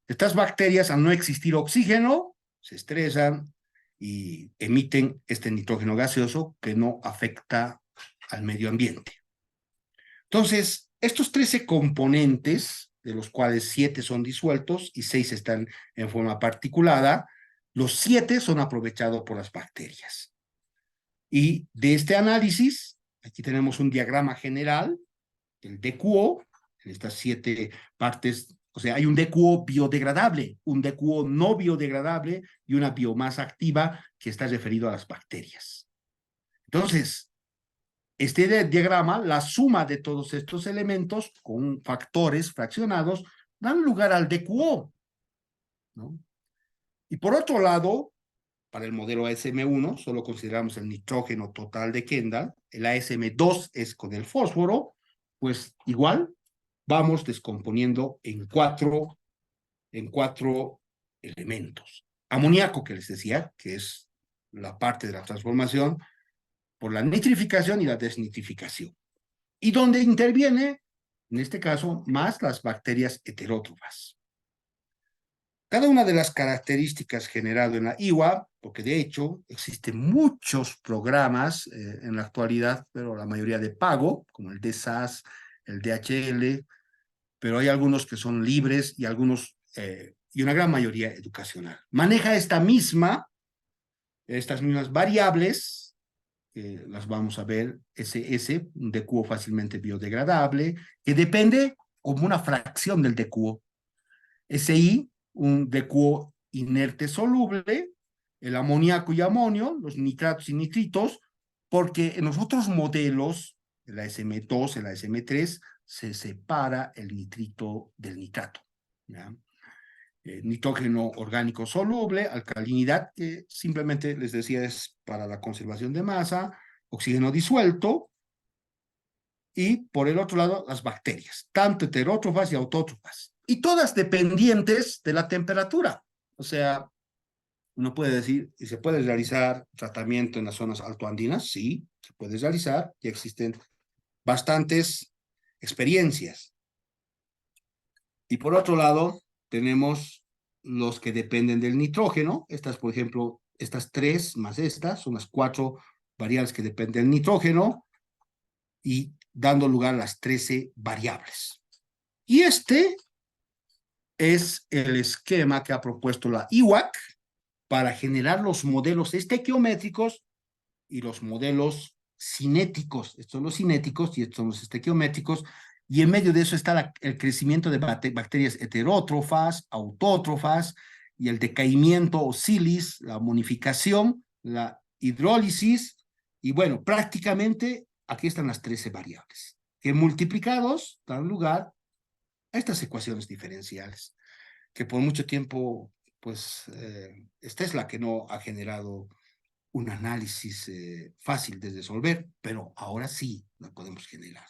estas bacterias, al no existir oxígeno, se estresan y emiten este nitrógeno gaseoso que no afecta al medio ambiente. Entonces, estos 13 componentes, de los cuales 7 son disueltos y 6 están en forma particulada, los 7 son aprovechados por las bacterias. Y de este análisis, aquí tenemos un diagrama general, el DQO, en estas 7 partes, o sea, hay un DQO biodegradable, un DQO no biodegradable y una biomasa activa que está referido a las bacterias. Entonces, este diagrama, la suma de todos estos elementos con factores fraccionados, dan lugar al DQO, ¿no? Y por otro lado, para el modelo ASM1, solo consideramos el nitrógeno total de Kendall, el ASM2 es con el fósforo, pues igual vamos descomponiendo en cuatro elementos. Amoníaco, que les decía, que es la parte de la transformación, por la nitrificación y la desnitrificación. Y donde interviene, en este caso, más las bacterias heterótrofas. Cada una de las características generado en la IWA, porque de hecho existen muchos programas en la actualidad, pero la mayoría de pago, como el DSAS, el DHL, pero hay algunos que son libres y algunos, y una gran mayoría educacional. Maneja estas mismas variables, las vamos a ver, SS, un DQO fácilmente biodegradable, que depende como una fracción del DQO. SI, un DQO inerte soluble, el amoníaco y amonio, los nitratos y nitritos, porque en los otros modelos, el ASM2, el ASM3, se separa el nitrito del nitrato, ¿ya? Nitrógeno orgánico soluble, alcalinidad, que simplemente les decía es para la conservación de masa, oxígeno disuelto, y por el otro lado las bacterias, tanto heterótrofas y autótrofas, y todas dependientes de la temperatura. O sea, uno puede decir, ¿y se puede realizar tratamiento en las zonas altoandinas? Sí, se puede realizar, ya existen bastantes experiencias. Y por otro lado, tenemos los que dependen del nitrógeno. Estas, por ejemplo, estas 3 más estas, son las 4 variables que dependen del nitrógeno y dando lugar a las 13 variables. Y este es el esquema que ha propuesto la IWAC para generar los modelos estequiométricos y los modelos cinéticos. Estos son los cinéticos y estos son los estequiométricos. Y en medio de eso está el crecimiento de bacterias heterótrofas, autótrofas, y el decaimiento o silis, la monificación, la hidrólisis, y bueno, prácticamente aquí están las 13 variables, que multiplicados dan lugar a estas ecuaciones diferenciales, que por mucho tiempo, pues, esta es la que no ha generado un análisis fácil de resolver, pero ahora sí la podemos generar.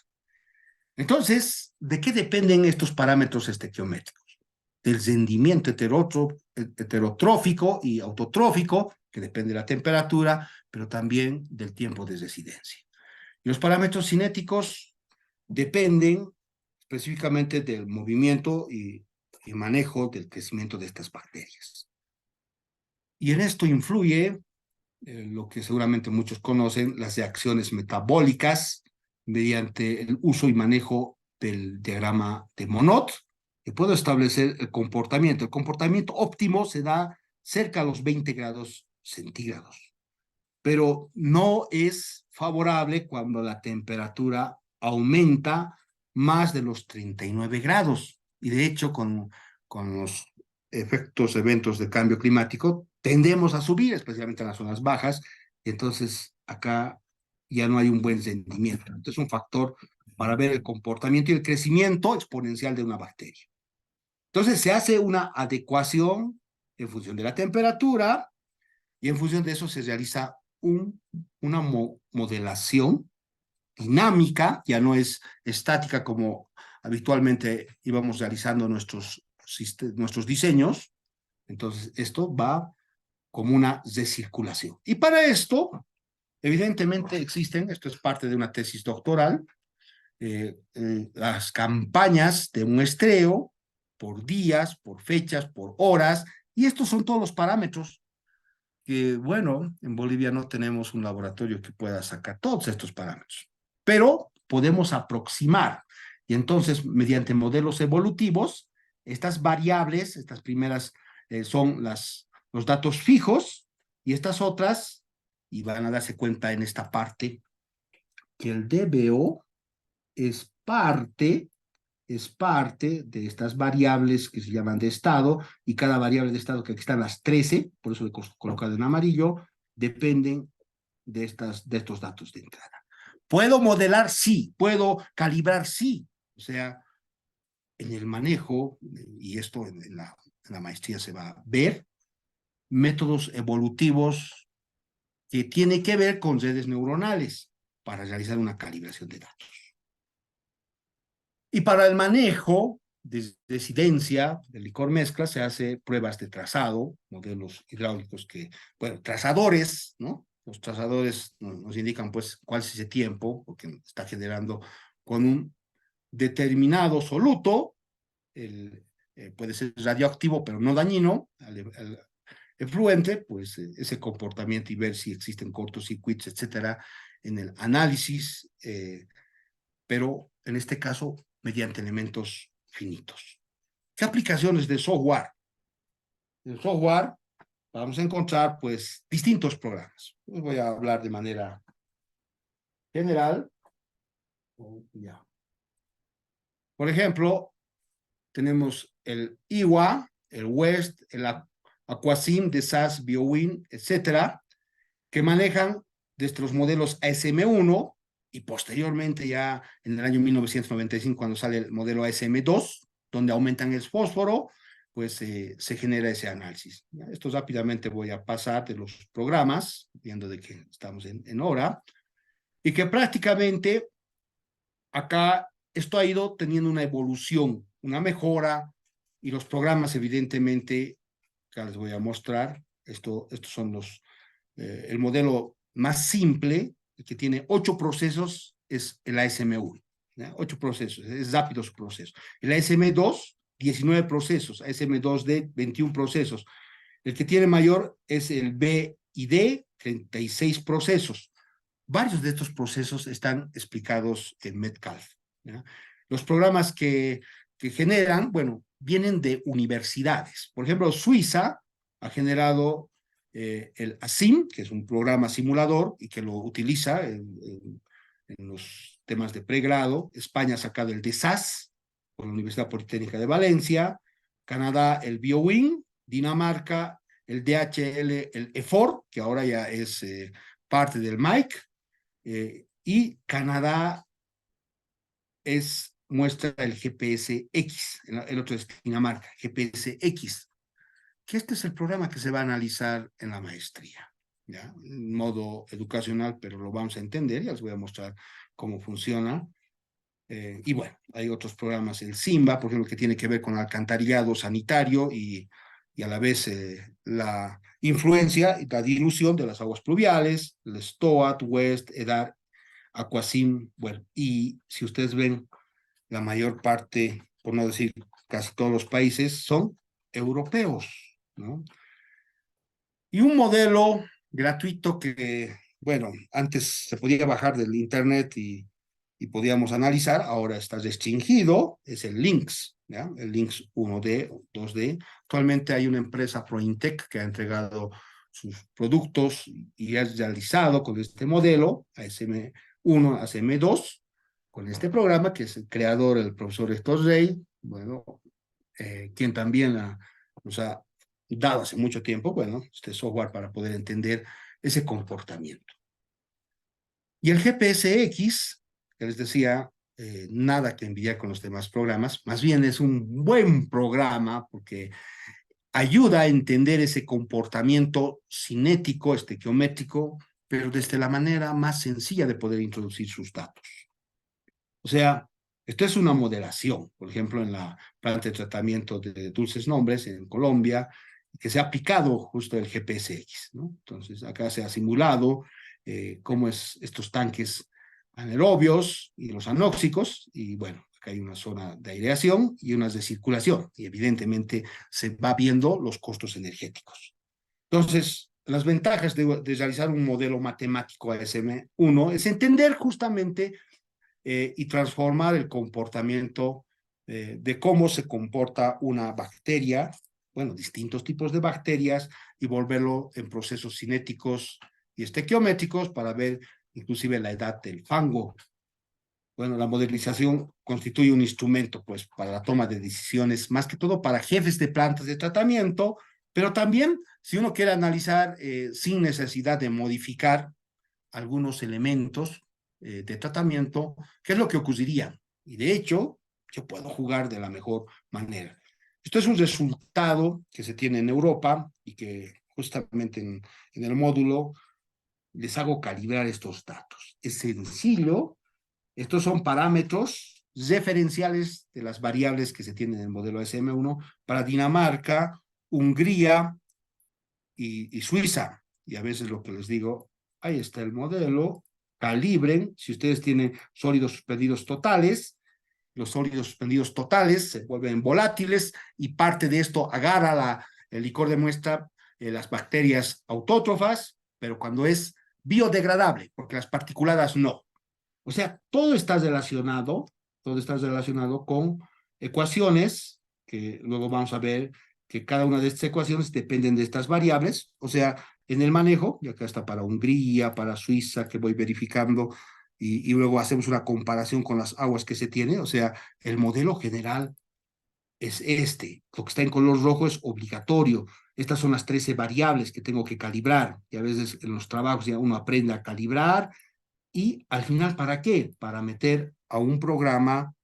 Entonces, ¿de qué dependen estos parámetros estequiométricos? Del rendimiento heterotrófico y autotrófico, que depende de la temperatura, pero también del tiempo de residencia. Y los parámetros cinéticos dependen específicamente del movimiento y manejo del crecimiento de estas bacterias. Y en esto influye lo que seguramente muchos conocen, las reacciones metabólicas, mediante el uso y manejo del diagrama de Monod, que puedo establecer el comportamiento. El comportamiento óptimo se da cerca a los 20 grados centígrados, pero no es favorable cuando la temperatura aumenta más de los 39 grados. Y de hecho, con los eventos de cambio climático, tendemos a subir, especialmente en las zonas bajas, y entonces acá ya no hay un buen rendimiento. Entonces es un factor para ver el comportamiento y el crecimiento exponencial de una bacteria. Entonces se hace una adecuación en función de la temperatura y en función de eso se realiza una modelación dinámica, ya no es estática como habitualmente íbamos realizando nuestros diseños. Entonces esto va como una recirculación. Y para esto, evidentemente existen, esto es parte de una tesis doctoral, las campañas de muestreo por días, por fechas, por horas, y estos son todos los parámetros que, bueno, en Bolivia no tenemos un laboratorio que pueda sacar todos estos parámetros, pero podemos aproximar. Y entonces, mediante modelos evolutivos, estas variables, estas primeras son los datos fijos, y estas otras, y van a darse cuenta en esta parte, que el DBO es parte de estas variables que se llaman de estado, y cada variable de estado, que aquí están las 13, por eso le he colocado en amarillo, dependen de estos datos de entrada. ¿Puedo modelar? Sí. ¿Puedo calibrar? Sí. O sea, en el manejo, y esto en la maestría se va a ver, métodos evolutivos que tienen que ver con redes neuronales para realizar una calibración de datos. Y para el manejo de decidencia del licor mezcla se hace pruebas de trazado, modelos hidráulicos que, bueno, trazadores, ¿no? Los trazadores nos indican pues cuál es ese tiempo, porque está generando con un determinado soluto, puede ser radioactivo pero no dañino, al efluente, pues ese comportamiento, y ver si existen cortocircuitos, etcétera, en el análisis, pero en este caso mediante elementos finitos. ¿Qué aplicaciones de software? En software vamos a encontrar pues distintos programas. Les voy a hablar de manera general. Por ejemplo, tenemos el IWA, el WEST, el Aquasim de SAS, BioWin, etcétera, que manejan desde los modelos ASM1, y posteriormente ya en el año 1995, cuando sale el modelo ASM2, donde aumentan el fósforo, pues se genera ese análisis. Esto rápidamente voy a pasar de los programas, viendo de que estamos en hora, y que prácticamente acá esto ha ido teniendo una evolución, una mejora, y los programas evidentemente, acá les voy a mostrar, estos son el modelo más simple, el que tiene 8 procesos, es el ASM1, ¿ya? 8 procesos, es rápido su proceso. El ASM2, 19 procesos, ASM2D, 21 procesos. El que tiene mayor es el BID, 36 procesos. Varios de estos procesos están explicados en Metcalf, ¿ya? Los programas que generan, bueno, vienen de universidades. Por ejemplo, Suiza ha generado el ASIM, que es un programa simulador y que lo utiliza en los temas de pregrado. España ha sacado el DESAS por la Universidad Politécnica de Valencia. Canadá, el BioWin. Dinamarca, el DHL, el EFOR, que ahora ya es parte del MIC. Y Canadá muestra el GPS-X, el otro es Dinamarca, GPS-X, que este es el programa que se va a analizar en la maestría, ¿ya? En modo educacional, pero lo vamos a entender, ya les voy a mostrar cómo funciona. Y bueno, hay otros programas, el SIMBA, por ejemplo, que tiene que ver con alcantarillado sanitario y a la vez la influencia y la dilución de las aguas pluviales, el STOAT, WEST, EDAR, Aquasim, bueno, y si ustedes ven, la mayor parte, por no decir casi todos los países, son europeos, ¿no? Y un modelo gratuito que, bueno, antes se podía bajar del internet y podíamos analizar, ahora está restringido, es el LYNX, ¿ya? El LYNX 1D, 2D. Actualmente hay una empresa, Prointec, que ha entregado sus productos y ha realizado con este modelo, ASM1, ASM2, con este programa, que es el creador, el profesor Héctor Rey, bueno, quien también nos ha dado hace mucho tiempo, bueno, este software para poder entender ese comportamiento. Y el GPS-X, que les decía, nada que envidiar con los demás programas, más bien es un buen programa porque ayuda a entender ese comportamiento cinético, estequiométrico, pero desde la manera más sencilla de poder introducir sus datos. O sea, esto es una modelación, por ejemplo, en la planta de tratamiento de Dulces Nombres en Colombia, que se ha aplicado justo el GPS-X, ¿no? Entonces, acá se ha simulado cómo es estos tanques anaerobios y los anóxicos, y bueno, acá hay una zona de aireación y unas de circulación, y evidentemente se va viendo los costos energéticos. Entonces, las ventajas de realizar un modelo matemático ASM1 es entender justamente y transformar el comportamiento de cómo se comporta una bacteria, bueno, distintos tipos de bacterias, y volverlo en procesos cinéticos y estequiométricos para ver inclusive la edad del fango. Bueno, la modelización constituye un instrumento, pues, para la toma de decisiones, más que todo para jefes de plantas de tratamiento, pero también si uno quiere analizar sin necesidad de modificar algunos elementos de tratamiento, ¿qué es lo que ocurriría? Y de hecho, yo puedo jugar de la mejor manera. Esto es un resultado que se tiene en Europa y que justamente en el módulo les hago calibrar estos datos. Es sencillo. Estos son parámetros referenciales de las variables que se tienen en el modelo SM1 para Dinamarca, Hungría y Suiza. Y a veces lo que les digo, ahí está el modelo, calibren. Si ustedes tienen sólidos suspendidos totales, los sólidos suspendidos totales se vuelven volátiles y parte de esto agarra el licor de muestra las bacterias autótrofas, pero cuando es biodegradable, porque las particuladas no. O sea, todo está relacionado con ecuaciones, que luego vamos a ver que cada una de estas ecuaciones dependen de estas variables. O sea, en el manejo, y acá está para Hungría, para Suiza, que voy verificando, y luego hacemos una comparación con las aguas que se tiene. O sea, el modelo general es este. Lo que está en color rojo es obligatorio. Estas son las 13 variables que tengo que calibrar. Y a veces en los trabajos ya uno aprende a calibrar. Y al final, ¿para qué? Para meter a un programa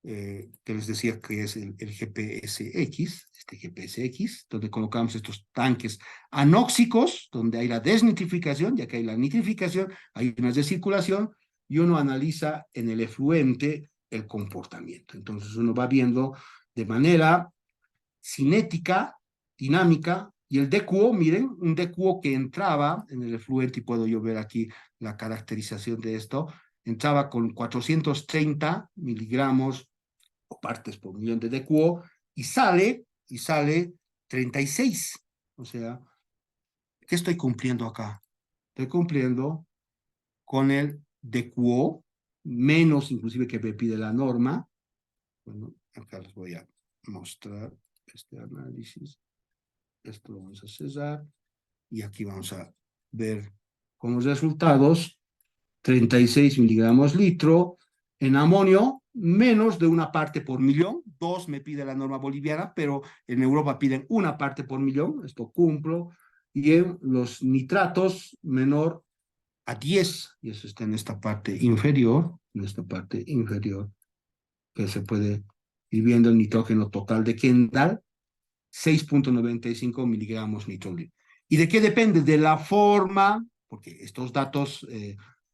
que les decía que es el GPSX, este GPSX, donde colocamos estos tanques anóxicos, donde hay la desnitrificación, ya que hay la nitrificación, hay unas de circulación, y uno analiza en el efluente el comportamiento. Entonces uno va viendo de manera cinética, dinámica, y el DQO, miren, un DQO que entraba en el efluente, y puedo yo ver aquí la caracterización de esto, entraba con 430 miligramos o partes por millón de DQO, y sale 36. O sea, ¿qué estoy cumpliendo acá? Estoy cumpliendo con el DQO, menos inclusive que me pide la norma. Bueno, acá les voy a mostrar este análisis. Esto lo vamos a cesar y aquí vamos a ver con los resultados 36 miligramos litro. En amonio, menos de una parte por millón. 2 me pide la norma boliviana, pero en Europa piden una parte por millón. Esto cumplo. Y en los nitratos, menor a 10. Y eso está en esta parte inferior. En esta parte inferior, que se puede ir viendo el nitrógeno total de Kendall. 6.95 miligramos nitroglycerin. ¿Y de qué depende? De la forma, porque estos datos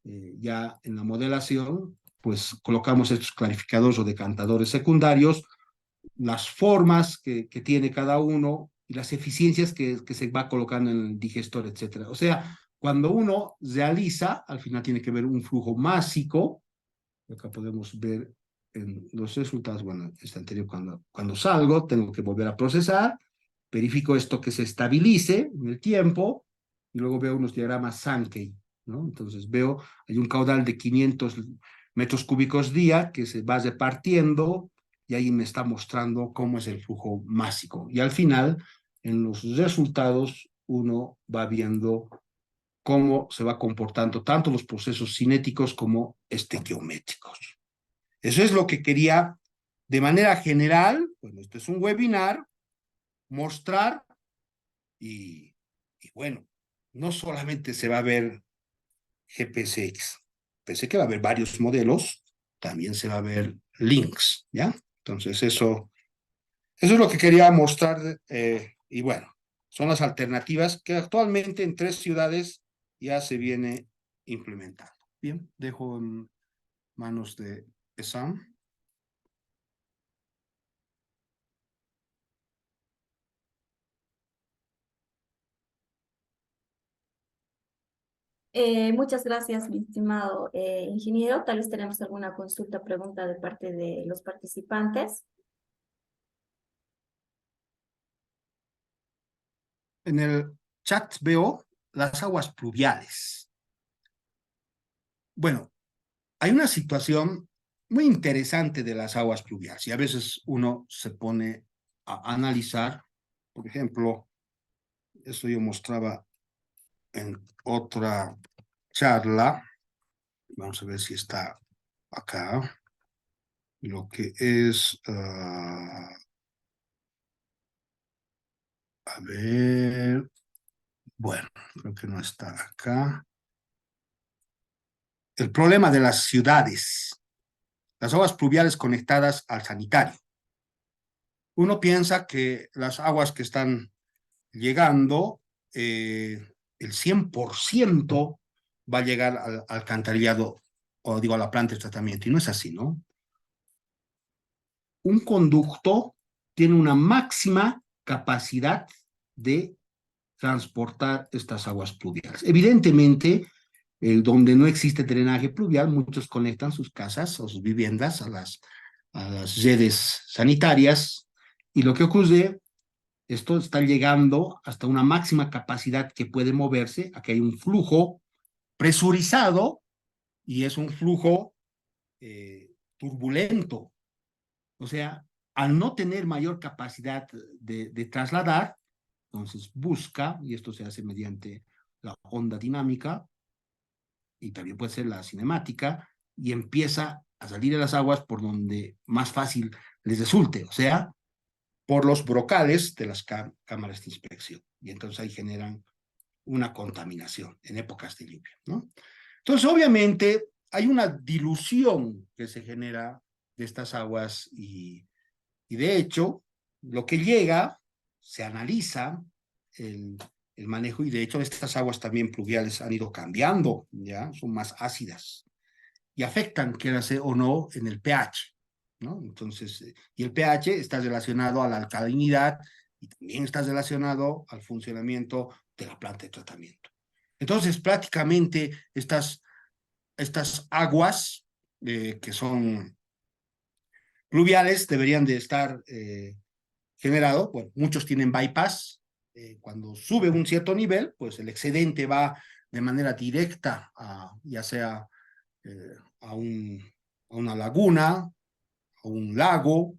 ya en la modelación, pues colocamos estos clarificadores o decantadores secundarios, las formas que tiene cada uno y las eficiencias que se va colocando en el digestor, etcétera. O sea, cuando uno realiza, al final tiene que ver un flujo másico. Acá podemos ver en los resultados, bueno, este anterior, cuando salgo, tengo que volver a procesar, verifico esto que se estabilice en el tiempo, y luego veo unos diagramas Sankey, ¿no? Entonces veo, hay un caudal de 500 metros cúbicos día que se va repartiendo, y ahí me está mostrando cómo es el flujo másico. Y al final, en los resultados, uno va viendo cómo se va comportando tanto los procesos cinéticos como estequiométricos. Eso es lo que quería, de manera general, bueno, este es un webinar, mostrar, y bueno, no solamente se va a ver GPSX, pensé que va a haber varios modelos, también se va a ver links, ¿ya? Entonces eso es lo que quería mostrar, y bueno, son las alternativas que actualmente en 3 ciudades ya se viene implementando. Bien, dejo en manos de Sam. Muchas gracias, mi estimado ingeniero. Tal vez tenemos alguna consulta, pregunta de parte de los participantes. En el chat veo las aguas pluviales. Bueno, hay una situación muy interesante de las aguas pluviales y a veces uno se pone a analizar, por ejemplo, esto yo mostraba en otra charla, vamos a ver si está acá, lo que es, a ver, bueno, creo que no está acá. El problema de las ciudades, las aguas pluviales conectadas al sanitario. Uno piensa que las aguas que están llegando, el 100% va a llegar al alcantarillado, o digo, a la planta de tratamiento, y no es así, ¿no? Un conducto tiene una máxima capacidad de transportar estas aguas pluviales. Evidentemente, donde no existe drenaje pluvial, muchos conectan sus casas o sus viviendas a las redes sanitarias, y lo que ocurre, esto está llegando hasta una máxima capacidad que puede moverse. Aquí hay un flujo presurizado y es un flujo turbulento. O sea, al no tener mayor capacidad de trasladar, entonces busca, y esto se hace mediante la onda dinámica, y también puede ser la cinemática, y empieza a salir de las aguas por donde más fácil les resulte, o sea, por los brocales de las cámaras de inspección. Y entonces ahí generan una contaminación en épocas de lluvia, ¿no? Entonces, obviamente, hay una dilución que se genera de estas aguas y de hecho, lo que llega, se analiza el manejo, y de hecho estas aguas también pluviales han ido cambiando, ¿ya? Son más ácidas y afectan, quieras o no, en el pH, ¿no? Entonces, y el pH está relacionado a la alcalinidad y también está relacionado al funcionamiento de la planta de tratamiento. Entonces, prácticamente estas aguas que son pluviales deberían de estar generado, bueno, muchos tienen bypass, cuando sube un cierto nivel, pues el excedente va de manera directa ya sea a una laguna, a un lago,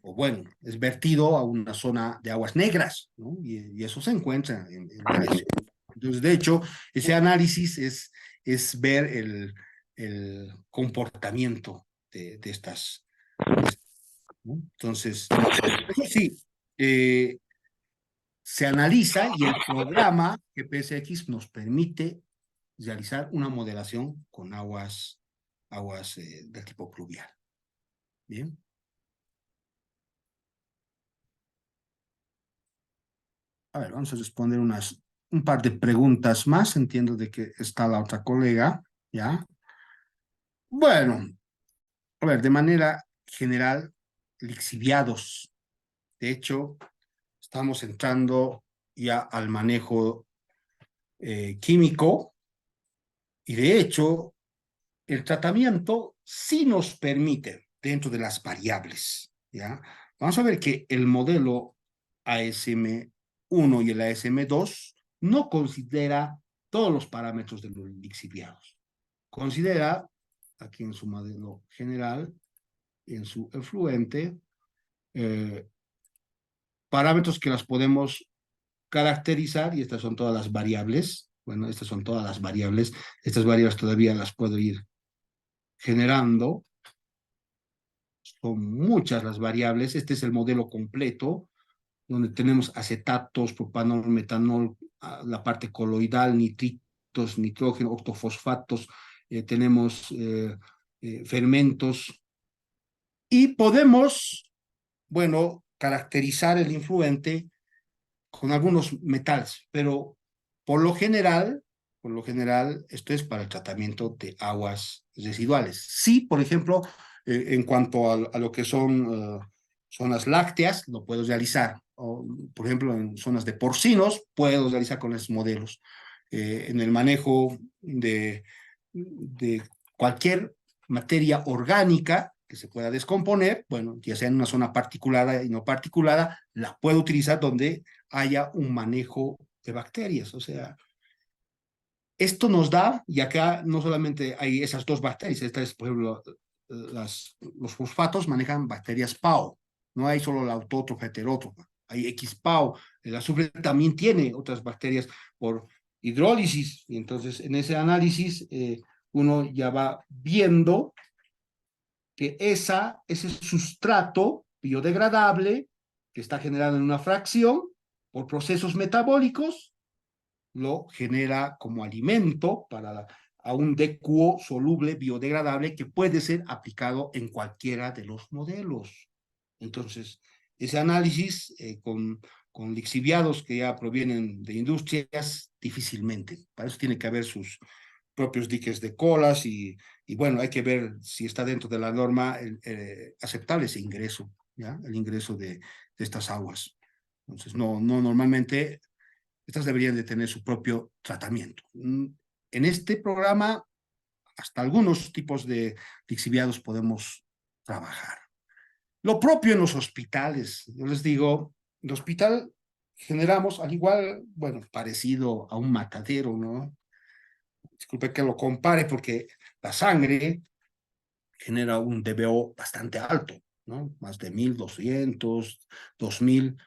o bueno, es vertido a una zona de aguas negras, ¿no? Y eso se encuentra en la región. Entonces, de hecho, ese análisis es ver el comportamiento de estas, ¿no? Entonces, eso sí, se analiza, y el programa GPSX nos permite realizar una modelación con aguas del tipo pluvial. Bien. A ver, vamos a responder un par de preguntas más. Entiendo de que está la otra colega, ¿ya? Bueno, a ver, de manera general, lixiviados. De hecho, estamos entrando ya al manejo químico, y de hecho, el tratamiento sí nos permite, dentro de las variables, ¿ya? Vamos a ver que el modelo ASM1 y el ASM2 no considera todos los parámetros de los lixiviados. Considera, aquí en su modelo general, en su efluente, parámetros que las podemos caracterizar, y estas son todas las variables. Bueno, estas son todas las variables. Estas variables todavía las puedo ir generando. Son muchas las variables. Este es el modelo completo, donde tenemos acetatos, propanol, metanol, la parte coloidal, nitritos, nitrógeno, octofosfatos, tenemos fermentos, y podemos, bueno, caracterizar el influente con algunos metales, pero por lo general, esto es para el tratamiento de aguas residuales. Sí, por ejemplo, en cuanto a lo que son zonas lácteas, lo puedo realizar. O, por ejemplo, en zonas de porcinos, puedo realizar con esos modelos. En el manejo de cualquier materia orgánica que se pueda descomponer, bueno, ya sea en una zona particulada y no particulada, la puedo utilizar donde haya un manejo de bacterias. O sea, Esto nos da, y acá no solamente hay esas dos bacterias, estas, por ejemplo, los fosfatos manejan bacterias PAO, no hay solo la autótrofa heterótrofa, hay XPAO, el azufre también tiene otras bacterias por hidrólisis, y entonces en ese análisis uno ya va viendo que ese sustrato biodegradable que está generado en una fracción por procesos metabólicos, lo genera como alimento a un DQO soluble biodegradable que puede ser aplicado en cualquiera de los modelos. Entonces, ese análisis con lixiviados que ya provienen de industrias, difícilmente. Para eso tiene que haber sus propios diques de colas y bueno, hay que ver si está dentro de la norma aceptable ese ingreso, ¿ya? El ingreso de estas aguas. Entonces, no normalmente estas deberían de tener su propio tratamiento. En este programa, hasta algunos tipos de lixiviados podemos trabajar. Lo propio en los hospitales. Yo les digo, en el hospital generamos, al igual, bueno, parecido a un matadero, ¿no? Disculpe que lo compare porque la sangre genera un DBO bastante alto, ¿no? Más de 1.200, 2.000.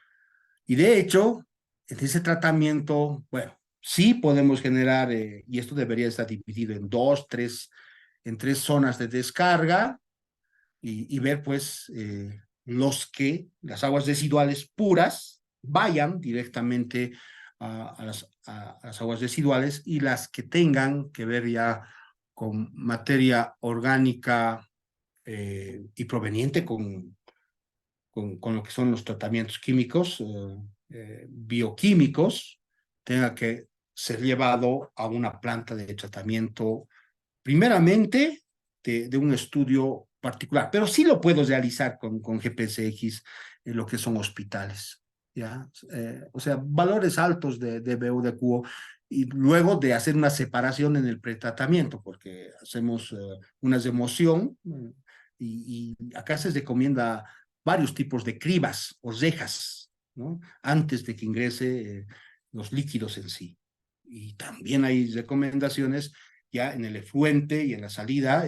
Y de hecho, en ese tratamiento, bueno, sí podemos generar, y esto debería estar dividido en en tres zonas de descarga y ver pues las aguas residuales puras vayan directamente a las aguas residuales y las que tengan que ver ya con materia orgánica y proveniente con lo que son los tratamientos químicos, bioquímicos, tenga que ser llevado a una planta de tratamiento, primeramente de un estudio particular, pero sí lo puedo realizar con GPSX en lo que son hospitales, ¿ya? O sea, valores altos de BU de QO, y luego de hacer una separación en el pretratamiento, porque hacemos una remoción y acá se recomienda varios tipos de cribas o rejas, ¿no? Antes de que ingrese los líquidos en sí. Y también hay recomendaciones ya en el efluente y en la salida,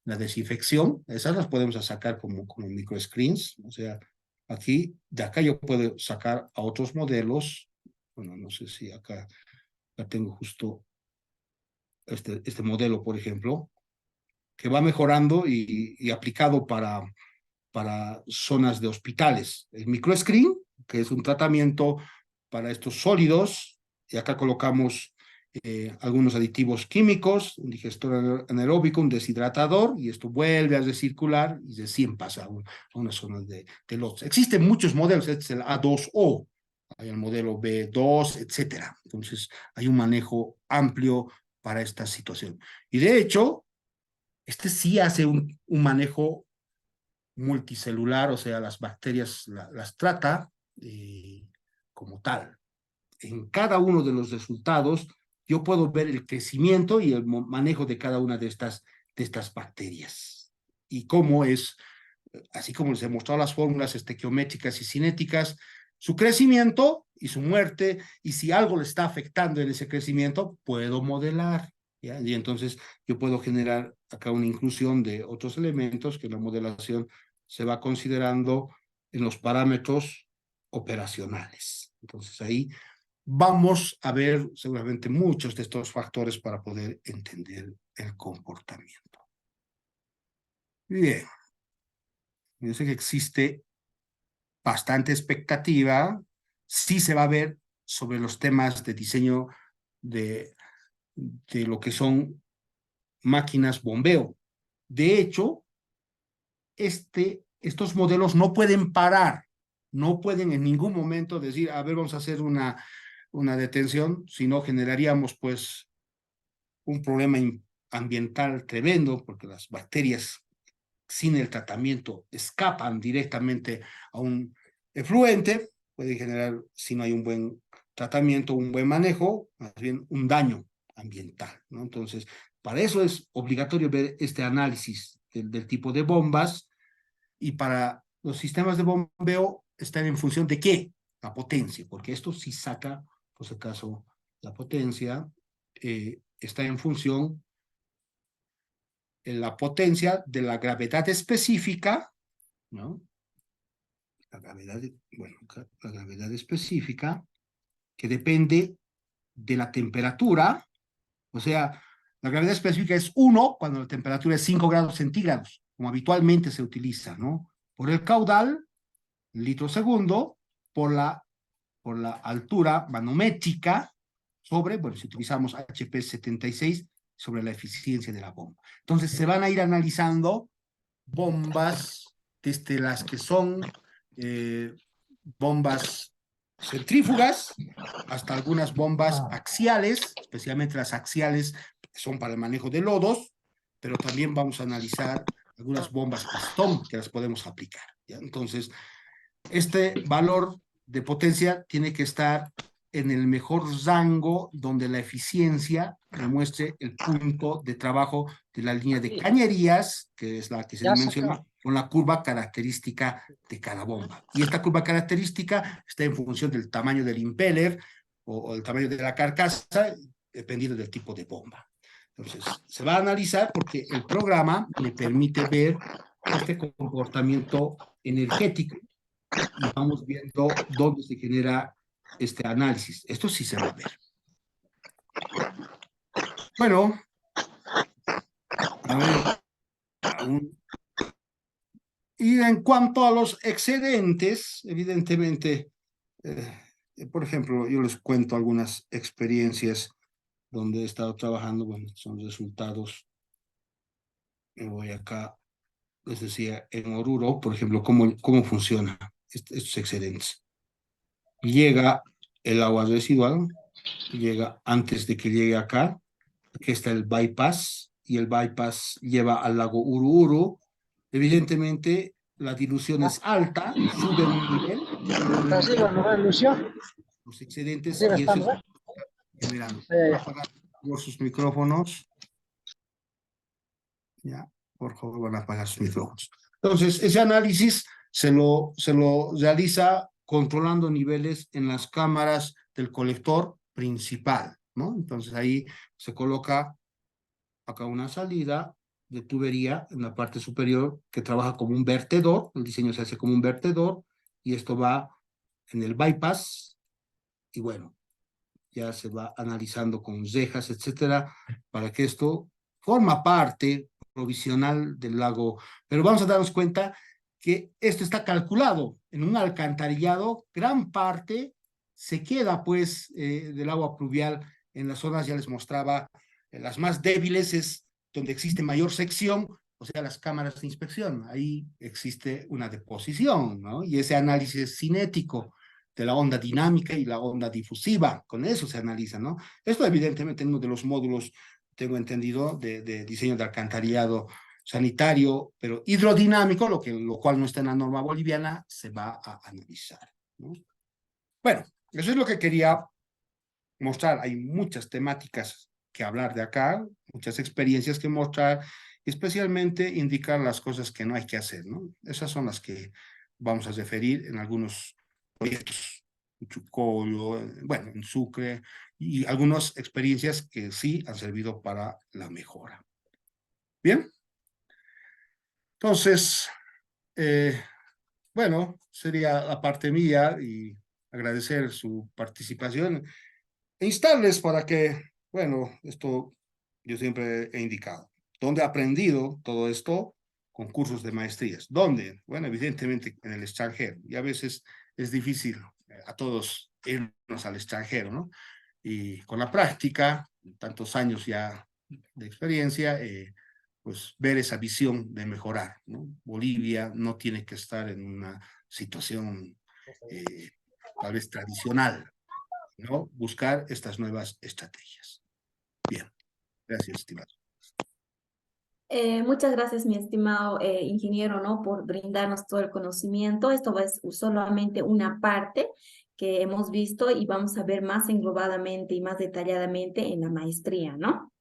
la desinfección, esas las podemos sacar como microscreens, o sea, aquí, de acá yo puedo sacar a otros modelos, bueno, no sé si acá tengo justo este modelo, por ejemplo, que va mejorando y aplicado para zonas de hospitales. El microscreen, que es un tratamiento para estos sólidos, y acá colocamos algunos aditivos químicos, un digestor anaeróbico, un deshidratador, y esto vuelve a recircular y recién pasa a una zona de lotes. Existen muchos modelos, este es el A2O, hay el modelo B2, etcétera. Entonces, hay un manejo amplio para esta situación. Y de hecho, este sí hace un manejo multicelular, o sea, las bacterias las trata como tal. En cada uno de los resultados, yo puedo ver el crecimiento y el manejo de cada una de estas bacterias. Y cómo es, así como les he mostrado las fórmulas estequiométricas y cinéticas, su crecimiento y su muerte, y si algo le está afectando en ese crecimiento, puedo modelar, ¿ya? Y entonces yo puedo generar acá una inclusión de otros elementos que la modelación se va considerando en los parámetros operacionales. Entonces ahí vamos a ver seguramente muchos de estos factores para poder entender el comportamiento. Bien, fíjense que existe bastante expectativa, sí se va a ver sobre los temas de diseño de lo que son máquinas bombeo. De hecho, estos modelos no pueden parar, no pueden en ningún momento decir, a ver, vamos a hacer una detención, sino generaríamos pues un problema ambiental tremendo, porque las bacterias sin el tratamiento escapan directamente a un efluente, puede generar, si no hay un buen tratamiento, un buen manejo, más bien un daño ambiental, ¿no? Entonces, para eso es obligatorio ver este análisis del tipo de bombas, y para los sistemas de bombeo están en función de ¿qué? La potencia, porque esto sí saca, por si acaso, la potencia, está en función de la potencia de la gravedad específica, ¿no? La gravedad, bueno, la gravedad específica que depende de la temperatura, o sea, la gravedad específica es 1 cuando la temperatura es 5 grados centígrados, como habitualmente se utiliza, ¿no? Por el caudal, litro segundo, por la altura manométrica sobre, bueno, si utilizamos HP 76, sobre la eficiencia de la bomba. Entonces se van a ir analizando bombas desde las que son bombas centrífugas hasta algunas bombas axiales, especialmente las axiales que son para el manejo de lodos, pero también vamos a analizar algunas bombas pistón que las podemos aplicar, ¿ya? Entonces, este valor de potencia tiene que estar en el mejor rango donde la eficiencia demuestre el punto de trabajo de la línea de cañerías, que es la que se menciona, con la curva característica de cada bomba. Y esta curva característica está en función del tamaño del impeller o el tamaño de la carcasa, dependiendo del tipo de bomba. Entonces, se va a analizar porque el programa me permite ver este comportamiento energético y vamos viendo dónde se genera este análisis. Esto sí se va a ver. Bueno, a ver, y en cuanto a los excedentes, evidentemente, por ejemplo, yo les cuento algunas experiencias donde he estado trabajando, bueno, son resultados. Me voy acá, les decía, en Oruro, por ejemplo, cómo funciona estos excedentes. Llega el agua residual, llega antes de que llegue acá, aquí está el bypass, y el bypass lleva al lago Ururu. Evidentemente, la dilución es alta, sube un nivel, los excedentes, y eso es generando. Voy a apagar por sus micrófonos. Ya, por favor, van a apagar sus micrófonos. Entonces, ese análisis se lo realiza controlando niveles en las cámaras del colector principal, ¿no? Entonces ahí se coloca acá una salida de tubería en la parte superior que trabaja como un vertedor, el diseño se hace como un vertedor, y esto va en el bypass, y bueno, ya se va analizando con rejas, etcétera, para que esto forma parte provisional del lago. Pero vamos a darnos cuenta que esto está calculado en un alcantarillado, gran parte se queda pues del agua pluvial en las zonas, ya les mostraba, las más débiles es donde existe mayor sección, o sea, las cámaras de inspección, ahí existe una deposición, ¿no? Y ese análisis cinético de la onda dinámica y la onda difusiva, con eso se analiza, ¿no? Esto evidentemente en uno de los módulos, tengo entendido, de diseño de alcantarillado sanitario, pero hidrodinámico, lo cual no está en la norma boliviana, se va a analizar, ¿no? Bueno, eso es lo que quería mostrar. Hay muchas temáticas que hablar de acá, muchas experiencias que mostrar, especialmente indicar las cosas que no hay que hacer, ¿no? Esas son las que vamos a referir en algunos proyectos, en Chucoyo, bueno, en Sucre, y algunas experiencias que sí han servido para la mejora. Bien. Entonces, bueno, sería la parte mía y agradecer su participación e instarles para que, bueno, esto yo siempre he indicado. ¿Dónde he aprendido todo esto? Con cursos de maestrías. ¿Dónde? Bueno, evidentemente en el extranjero. Y a veces es difícil a todos irnos al extranjero, ¿no? Y con la práctica, tantos años ya de experiencia, pues ver esa visión de mejorar, ¿no? Bolivia no tiene que estar en una situación tal vez tradicional, ¿no? Buscar estas nuevas estrategias. Bien, gracias, estimado. Muchas gracias, mi estimado ingeniero, ¿no? Por brindarnos todo el conocimiento. Esto es solamente una parte que hemos visto y vamos a ver más englobadamente y más detalladamente en la maestría, ¿no?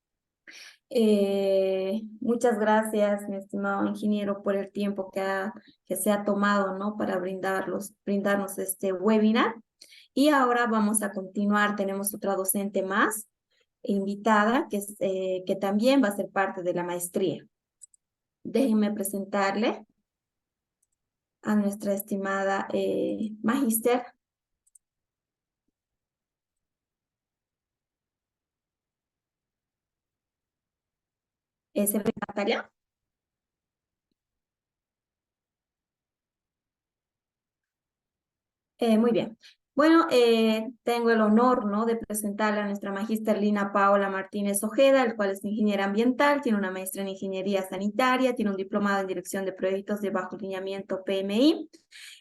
Muchas gracias, mi estimado ingeniero, por el tiempo que se ha tomado, ¿no? Para brindarnos este webinar. Y ahora vamos a continuar, tenemos otra docente más, invitada, que también va a ser parte de la maestría. Déjenme presentarle a nuestra estimada magíster. ¿Se ve la pantalla? Muy bien. Bueno, tengo el honor, ¿no?, de presentarle a nuestra magíster Lina Paola Martínez Ojeda, el cual es ingeniera ambiental, tiene una maestría en ingeniería sanitaria, tiene un diplomado en dirección de proyectos de bajo lineamiento PMI,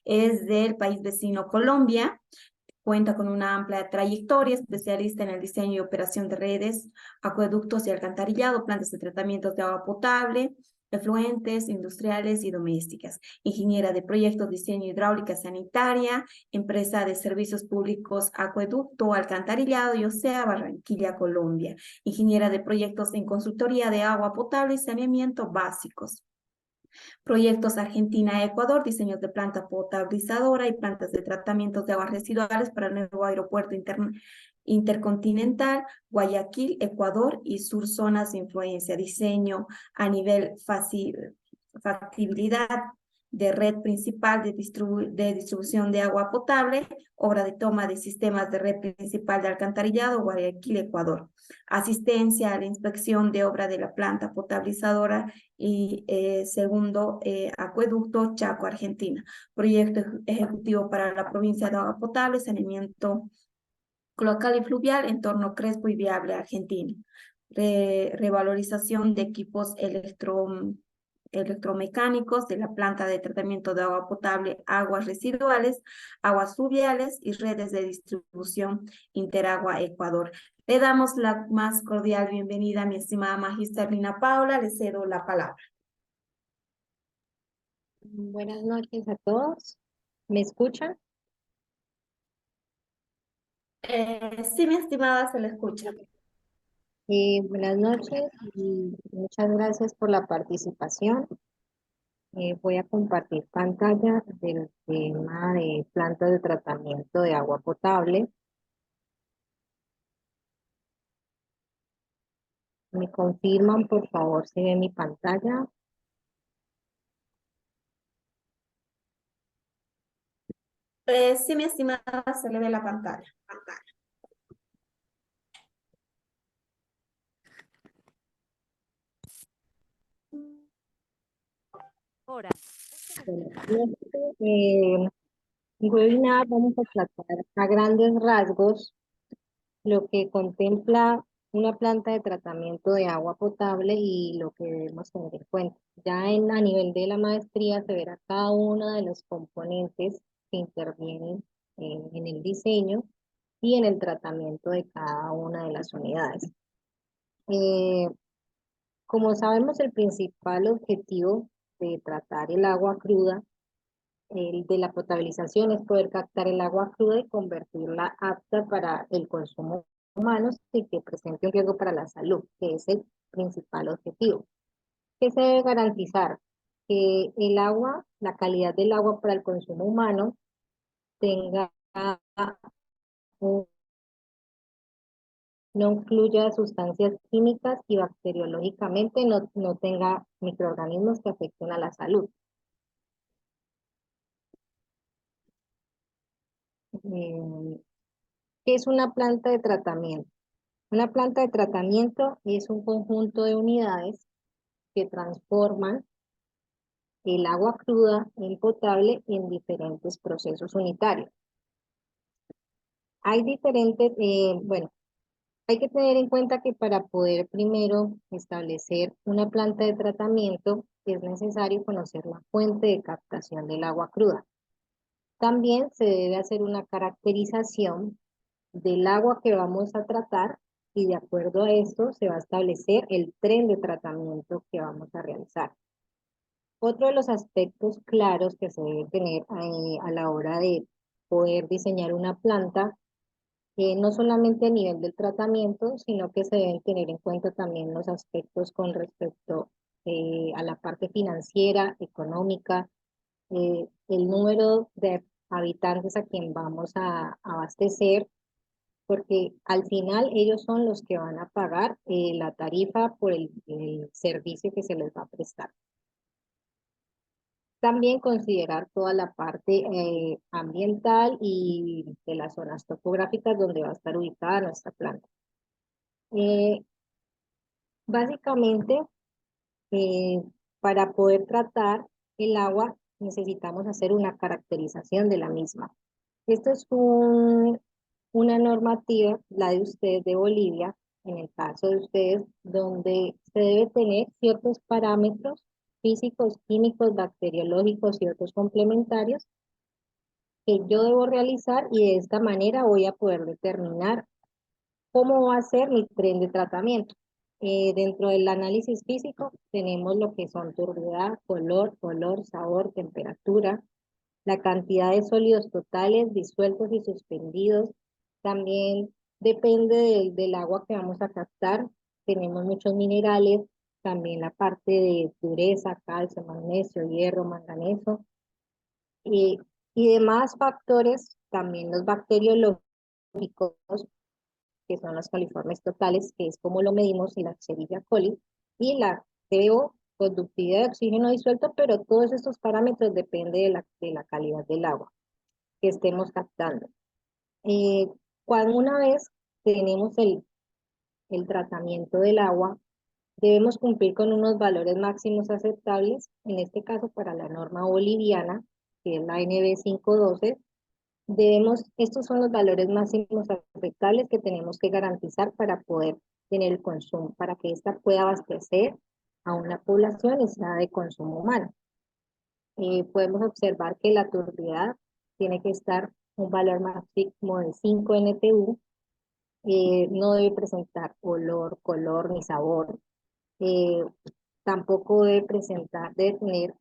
es del país vecino Colombia, cuenta con una amplia trayectoria, especialista en el diseño y operación de redes, acueductos y alcantarillado, plantas de tratamiento de agua potable, efluentes, industriales y domésticas. Ingeniera de proyectos, diseño hidráulica sanitaria, empresa de servicios públicos, acueducto, alcantarillado y OSEA, Barranquilla, Colombia. Ingeniera de proyectos en consultoría de agua potable y saneamiento básicos. Proyectos Argentina-Ecuador, diseños de planta potabilizadora y plantas de tratamiento de aguas residuales para el nuevo aeropuerto intercontinental, Guayaquil, Ecuador y sur zonas de influencia. Diseño a nivel factibilidad de red principal de distribución de agua potable, obra de toma de sistemas de red principal de alcantarillado, Guayaquil, Ecuador. Asistencia a la inspección de obra de la planta potabilizadora y segundo acueducto, Chaco, Argentina. Proyecto ejecutivo para la provincia de agua potable, saneamiento cloacal y fluvial, entorno crespo y viable, Argentina. Revalorización de equipos electromecánicos de la planta de tratamiento de agua potable, aguas residuales, aguas fluviales y redes de distribución Interagua Ecuador. Le damos la más cordial bienvenida a mi estimada magíster Lina Paola, le cedo la palabra. Buenas noches a todos. ¿Me escuchan? Sí, mi estimada, se le escucha. Buenas noches y muchas gracias por la participación. Voy a compartir pantalla del tema de plantas de tratamiento de agua potable. ¿Me confirman, por favor, si ven mi pantalla? Sí, mi estimada, se le ve la pantalla. Hora. En este webinar vamos a tratar a grandes rasgos lo que contempla una planta de tratamiento de agua potable y lo que debemos tener en cuenta. Ya a nivel de la maestría se verá cada uno de los componentes que intervienen en el diseño y en el tratamiento de cada una de las unidades. Como sabemos, el principal objetivo de tratar el agua cruda, el de la potabilización, es poder captar el agua cruda y convertirla apta para el consumo humano y que presente un riesgo para la salud, que es el principal objetivo. ¿Qué se debe garantizar? Que el agua, la calidad del agua para el consumo humano tenga no incluya sustancias químicas y bacteriológicamente no tenga microorganismos que afecten a la salud. ¿Qué es una planta de tratamiento? Una planta de tratamiento es un conjunto de unidades que transforman el agua cruda en potable en diferentes procesos unitarios. Hay diferentes, hay que tener en cuenta que para poder primero establecer una planta de tratamiento es necesario conocer la fuente de captación del agua cruda. También se debe hacer una caracterización del agua que vamos a tratar y de acuerdo a esto se va a establecer el tren de tratamiento que vamos a realizar. Otro de los aspectos claros que se debe tener a la hora de poder diseñar una planta, no solamente a nivel del tratamiento, sino que se deben tener en cuenta también los aspectos con respecto a la parte financiera, económica, el número de habitantes a quien vamos a abastecer, porque al final ellos son los que van a pagar la tarifa por el servicio que se les va a prestar. También considerar toda la parte ambiental y de las zonas topográficas donde va a estar ubicada nuestra planta. Básicamente, para poder tratar el agua necesitamos hacer una caracterización de la misma. Esto es una normativa, la de ustedes de Bolivia, en el caso de ustedes, donde se debe tener ciertos parámetros físicos, químicos, bacteriológicos y otros complementarios que yo debo realizar, y de esta manera voy a poder determinar cómo va a ser mi tren de tratamiento. Dentro del análisis físico tenemos lo que son turbidez, color, sabor, temperatura, la cantidad de sólidos totales disueltos y suspendidos. También depende del agua que vamos a captar. Tenemos muchos minerales, también la parte de dureza, calcio, magnesio, hierro, manganeso y demás factores, también los bacteriológicos, que son los coliformes totales, que es como lo medimos, y la Escherichia coli, y la TBO, conductividad de oxígeno disuelto, pero todos estos parámetros dependen de la calidad del agua que estemos captando. Cuando una vez tenemos el tratamiento del agua, debemos cumplir con unos valores máximos aceptables, en este caso para la norma boliviana, que es la NB 512. Estos son los valores máximos aceptables que tenemos que garantizar para poder tener el consumo, para que ésta pueda abastecer a una población y sea de consumo humano. Podemos observar que la turbidez tiene que estar un valor máximo de 5 NTU, no debe presentar olor, color ni sabor, tampoco debe tener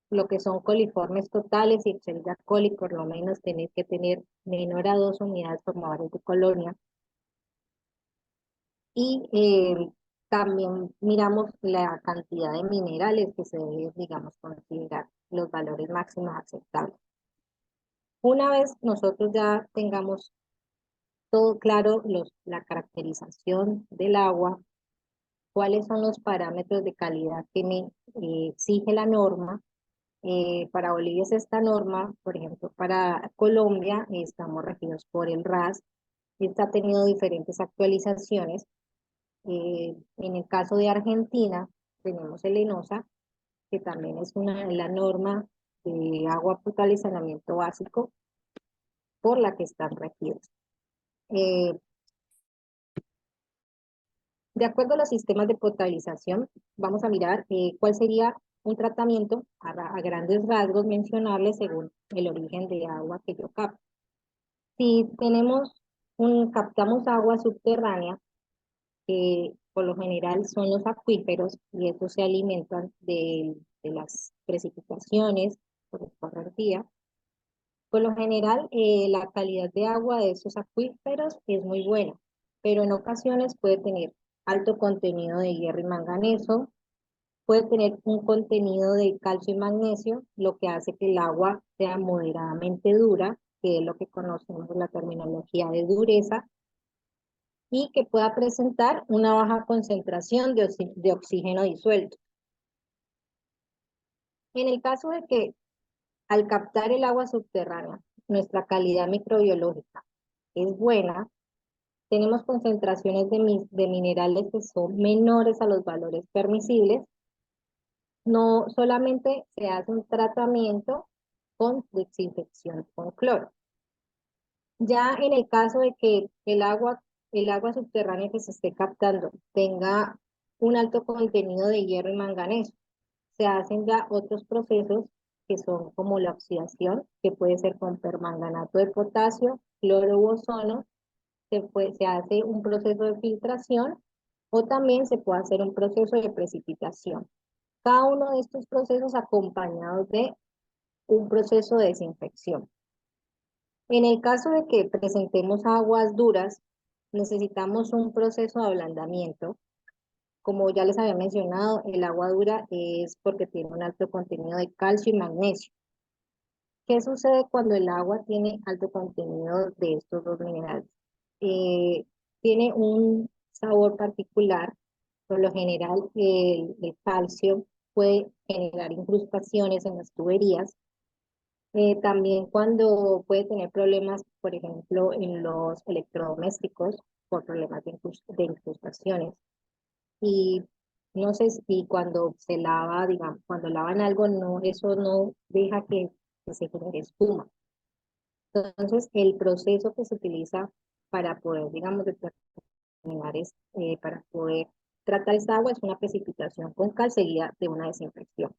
lo que son coliformes totales y Escherichia coli, por lo menos tener que tener menor a 2 unidades formadoras de colonia. Y también miramos la cantidad de minerales que se debe, digamos, considerar los valores máximos aceptables. Una vez nosotros ya tengamos todo claro, la caracterización del agua, cuáles son los parámetros de calidad que me exige la norma. Para Bolivia es esta norma, por ejemplo, para Colombia estamos regidos por el RAS. Esta ha tenido diferentes actualizaciones. En el caso de Argentina tenemos el ENOSA, que también es la norma de agua potable y saneamiento básico por la que están regidos. De acuerdo a los sistemas de potabilización, vamos a mirar cuál sería un tratamiento a grandes rasgos mencionarles según el origen de agua que yo capto. Si captamos agua subterránea, que por lo general son los acuíferos, y estos se alimentan de las precipitaciones por escorrentía. Por lo general, la calidad de agua de esos acuíferos es muy buena, pero en ocasiones puede tener alto contenido de hierro y manganeso, puede tener un contenido de calcio y magnesio, lo que hace que el agua sea moderadamente dura, que es lo que conocemos la terminología de dureza, y que pueda presentar una baja concentración de oxígeno disuelto. En el caso de que al captar el agua subterránea, nuestra calidad microbiológica es buena, tenemos concentraciones de minerales que son menores a los valores permisibles, no solamente se hace un tratamiento con desinfección con cloro. Ya en el caso de que el agua subterránea que se esté captando tenga un alto contenido de hierro y manganeso, se hacen ya otros procesos que son como la oxidación, que puede ser con permanganato de potasio, cloro u ozono. Se hace un proceso de filtración, o también se puede hacer un proceso de precipitación. Cada uno de estos procesos acompañados de un proceso de desinfección. En el caso de que presentemos aguas duras, necesitamos un proceso de ablandamiento. Como ya les había mencionado, el agua dura es porque tiene un alto contenido de calcio y magnesio. ¿Qué sucede cuando el agua tiene alto contenido de estos dos minerales? eh, tiene un sabor particular. Por lo general, el calcio puede generar incrustaciones en las tuberías. También cuando puede tener problemas, por ejemplo, en los electrodomésticos, por problemas de incrustaciones. Y no sé si cuando se lava, digamos, cuando lavan algo, no, eso no deja que se genere espuma. Entonces, el proceso que se utiliza para poder, digamos, determinar para poder tratar esta agua es una precipitación con cal seguida de una desinfección.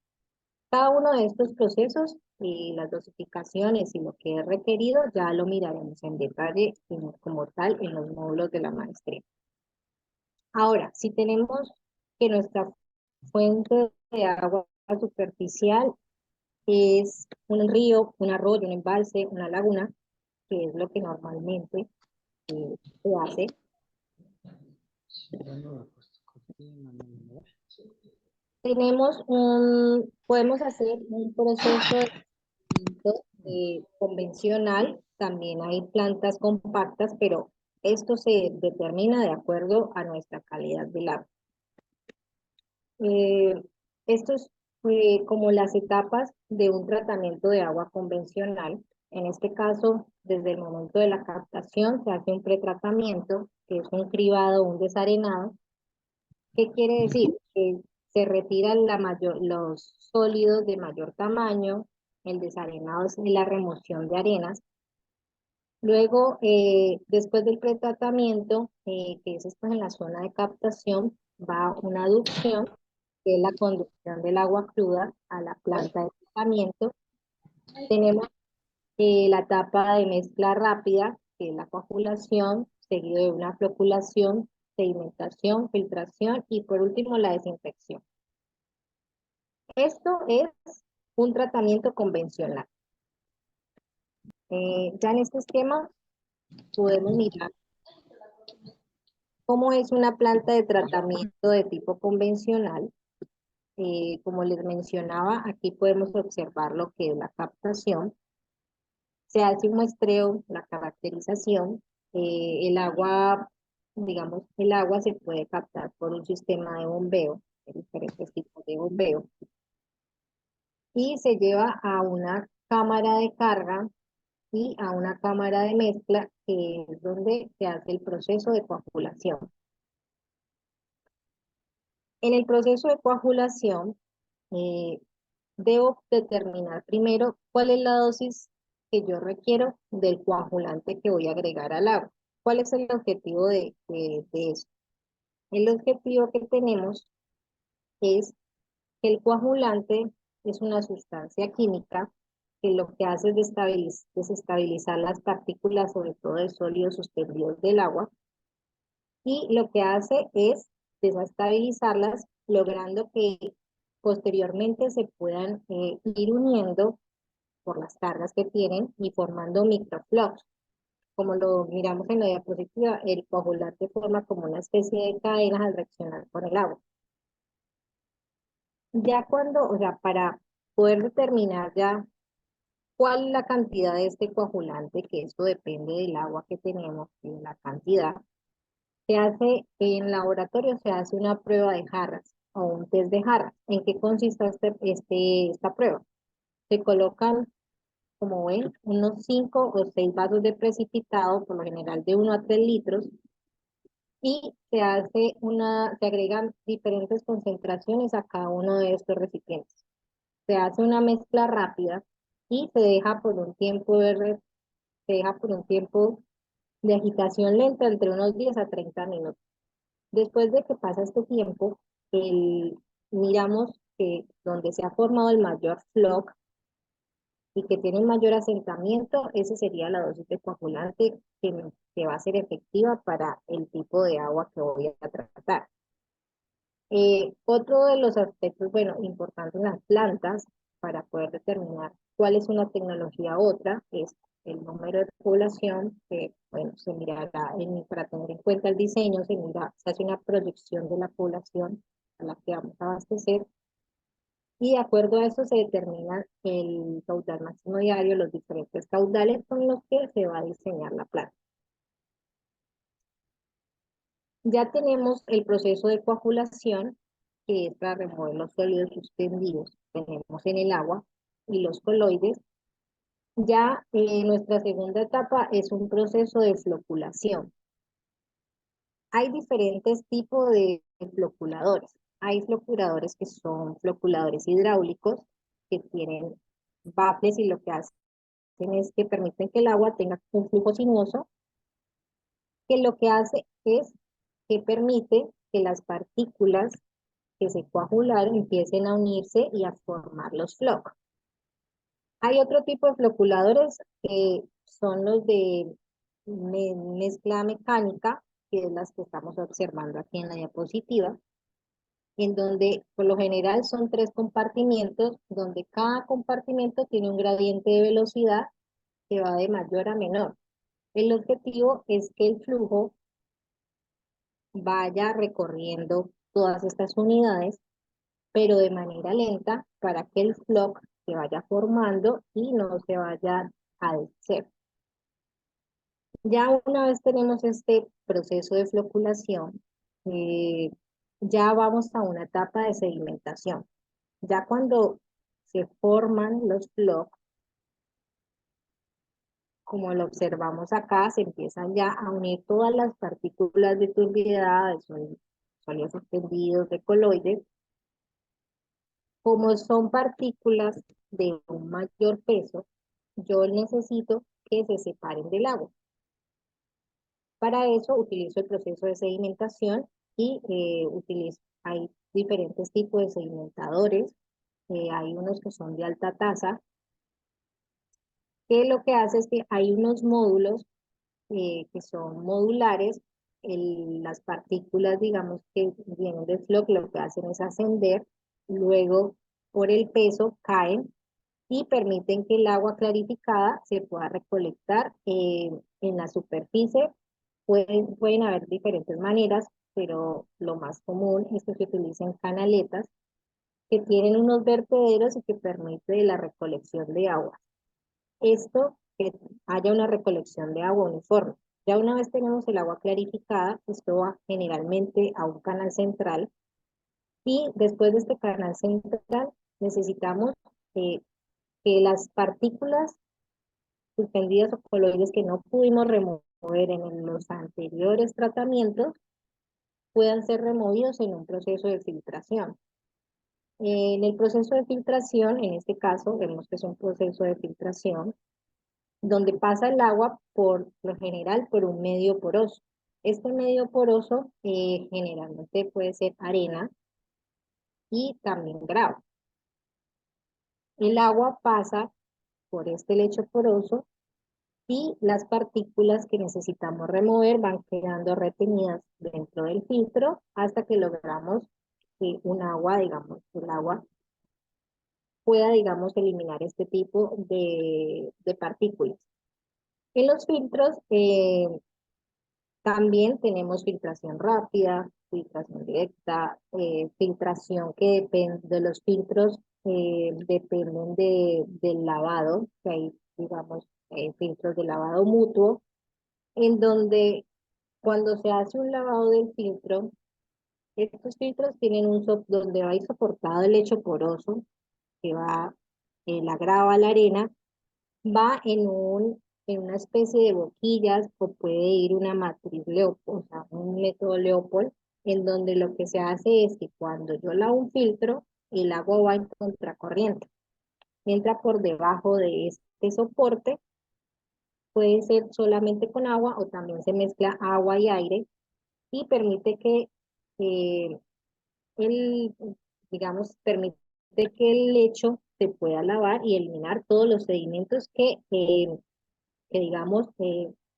Cada uno de estos procesos y las dosificaciones y lo que es requerido ya lo miraremos en detalle como tal en los módulos de la maestría. Ahora, si tenemos que nuestra fuente de agua superficial es un río, un arroyo, un embalse, una laguna, que es lo que normalmente se hace. Podemos hacer un proceso convencional, también hay plantas compactas, pero esto se determina de acuerdo a nuestra calidad del agua. Esto es como las etapas de un tratamiento de agua convencional. En este caso, desde el momento de la captación se hace un pretratamiento, que es un cribado, un desarenado. ¿Qué quiere decir? Que se retiran los sólidos de mayor tamaño, el desarenado es la remoción de arenas. Luego, después del pretratamiento, que es después en la zona de captación, va una aducción, que es la conducción del agua cruda a la planta de tratamiento. Tenemos la etapa de mezcla rápida, que es la coagulación, seguido de una floculación, sedimentación, filtración y por último la desinfección. Esto es un tratamiento convencional. Ya en este esquema podemos mirar cómo es una planta de tratamiento de tipo convencional. Como les mencionaba, aquí podemos observar lo que es la captación. Se hace un muestreo, la caracterización. El agua, digamos, el agua se puede captar por un sistema de bombeo, de diferentes tipos de bombeo. Y se lleva a una cámara de carga y a una cámara de mezcla, que es donde se hace el proceso de coagulación. En el proceso de coagulación, debo determinar primero cuál es la dosis que yo requiero del coagulante que voy a agregar al agua. ¿Cuál es el objetivo de eso? El objetivo que tenemos es que el coagulante es una sustancia química que lo que hace es desestabilizar las partículas, sobre todo de sólidos suspendidos del agua, y lo que hace es desestabilizarlas, logrando que posteriormente se puedan ir uniendo por las cargas que tienen y formando microflux. Como lo miramos en la diapositiva, el coagulante forma como una especie de cadenas al reaccionar con el agua. Ya cuando, o sea, para poder determinar ya cuál es la cantidad de este coagulante, que esto depende del agua que tenemos y de la cantidad, se hace en laboratorio, se hace una prueba de jarras o un test de jarras. ¿En qué consiste esta prueba? Se colocan, como ven, unos 5 o 6 vasos de precipitado, por lo general de 1 a 3 litros, y se agregan diferentes concentraciones a cada uno de estos recipientes. Se hace una mezcla rápida y se deja por un tiempo de agitación lenta entre unos 10 a 30 minutos. Después de que pasa este tiempo, miramos que donde se ha formado el mayor floc y que tiene un mayor asentamiento, esa sería la dosis de coagulante que va a ser efectiva para el tipo de agua que voy a tratar. Otro de los aspectos, bueno, importantes en las plantas para poder determinar cuál es una tecnología u otra es el número de población, que bueno, se mirará para tener en cuenta el diseño, se hace una proyección de la población a la que vamos a abastecer, y de acuerdo a eso se determina el caudal máximo diario, los diferentes caudales con los que se va a diseñar la planta. Ya tenemos el proceso de coagulación, que es para remover los sólidos suspendidos que tenemos en el agua y los coloides. Ya nuestra segunda etapa es un proceso de floculación. Hay diferentes tipos de floculadores. Hay floculadores que son floculadores hidráulicos, que tienen baffles y lo que hacen es que permiten que el agua tenga un flujo sinuoso, que lo que hace es que permite que las partículas que se coagularon empiecen a unirse y a formar los flocos. Hay otro tipo de floculadores que son los de mezcla mecánica, que es las que estamos observando aquí en la diapositiva, en donde por lo general son 3 compartimientos, donde cada compartimento tiene un gradiente de velocidad que va de mayor a menor. El objetivo es que el flujo vaya recorriendo todas estas unidades, pero de manera lenta para que el floc se vaya formando y no se vaya a deshacer. Ya una vez tenemos este proceso de floculación, ya vamos a una etapa de sedimentación. Ya cuando se forman los flocs, como lo observamos acá, se empiezan ya a unir todas las partículas de turbiedad, de sólidos suspendidos, de coloides. Como son partículas de un mayor peso, yo necesito que se separen del agua. Para eso utilizo el proceso de sedimentación y hay diferentes tipos de sedimentadores. Hay unos que son de alta tasa, que lo que hace es que hay unos módulos que son modulares. Las partículas, digamos, que vienen del floc, lo que hacen es ascender, luego por el peso caen y permiten que el agua clarificada se pueda recolectar en la superficie. Pueden haber diferentes maneras, pero lo más común es que se utilicen canaletas que tienen unos vertederos y que permite la recolección de agua. Esto, que haya una recolección de agua uniforme. Ya una vez tenemos el agua clarificada, esto va generalmente a un canal central y después de este canal central necesitamos que las partículas suspendidas o coloides que no pudimos remover en los anteriores tratamientos puedan ser removidos en un proceso de filtración. En el proceso de filtración, en este caso, vemos que es un proceso de filtración donde pasa el agua por lo general por un medio poroso. Este medio poroso generalmente puede ser arena y también grava. El agua pasa por este lecho poroso y las partículas que necesitamos remover van quedando retenidas dentro del filtro hasta que logramos que un agua, digamos, el agua pueda, digamos, eliminar este tipo de partículas. En los filtros también tenemos filtración rápida, filtración directa, filtración que depende de los filtros, dependen del lavado, que hay, digamos, filtros de lavado mutuo, en donde cuando se hace un lavado del filtro, estos filtros tienen donde va soportado el lecho poroso, que va la grava, la arena, va en una especie de boquillas o puede ir una matriz Leopold, o sea, un método Leopold, en donde lo que se hace es que cuando yo lavo un filtro, el agua va en contracorriente. Entra por debajo de este soporte, puede ser solamente con agua o también se mezcla agua y aire y permite que eh, el, digamos, permite que el lecho se pueda lavar y eliminar todos los sedimentos que digamos,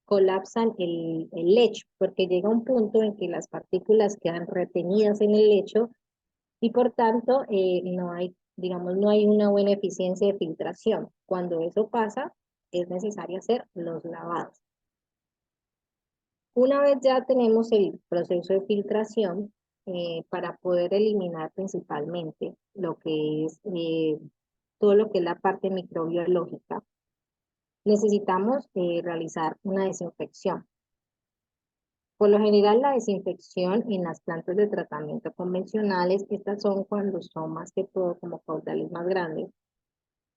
colapsan el lecho, porque llega un punto en que las partículas quedan retenidas en el lecho y por tanto no hay, digamos, no hay una buena eficiencia de filtración. Cuando eso pasa, es necesario hacer los lavados. Una vez ya tenemos el proceso de filtración, para poder eliminar principalmente lo que es todo lo que es la parte microbiológica, necesitamos realizar una desinfección. Por lo general, la desinfección en las plantas de tratamiento convencionales, estas son cuando son más que todo como caudales más grandes,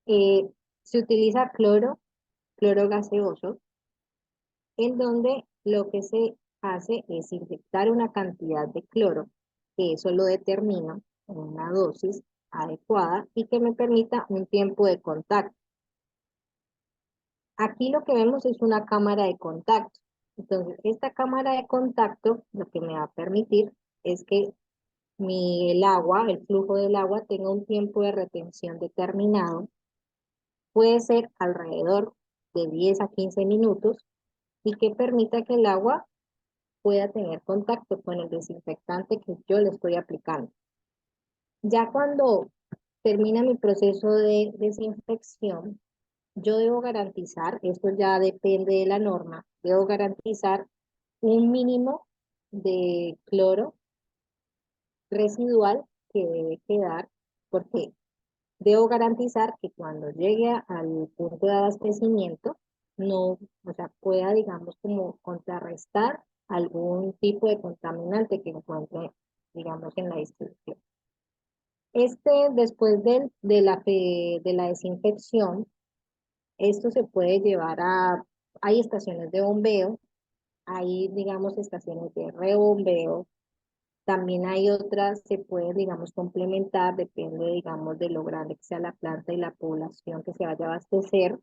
eh, se utiliza cloro gaseoso, en donde lo que se hace es inyectar una cantidad de cloro, que eso lo determino en una dosis adecuada y que me permita un tiempo de contacto. Aquí lo que vemos es una cámara de contacto. Entonces, esta cámara de contacto lo que me va a permitir es que el agua, el flujo del agua tenga un tiempo de retención determinado. Puede ser alrededor de 10 a 15 minutos y que permita que el agua pueda tener contacto con el desinfectante que yo le estoy aplicando. Ya cuando termina mi proceso de desinfección, yo debo garantizar, esto ya depende de la norma, debo garantizar un mínimo de cloro residual que debe quedar, porque debo garantizar que cuando llegue al punto de abastecimiento, no, o sea, pueda, digamos, como contrarrestar algún tipo de contaminante que encuentre, digamos, en la distribución. Después de la desinfección, esto se puede llevar hay estaciones de bombeo, hay, digamos, estaciones de rebombeo, también hay otras, se pueden, digamos, complementar, depende, digamos, de lo grande que sea la planta y la población que se vaya a abastecer,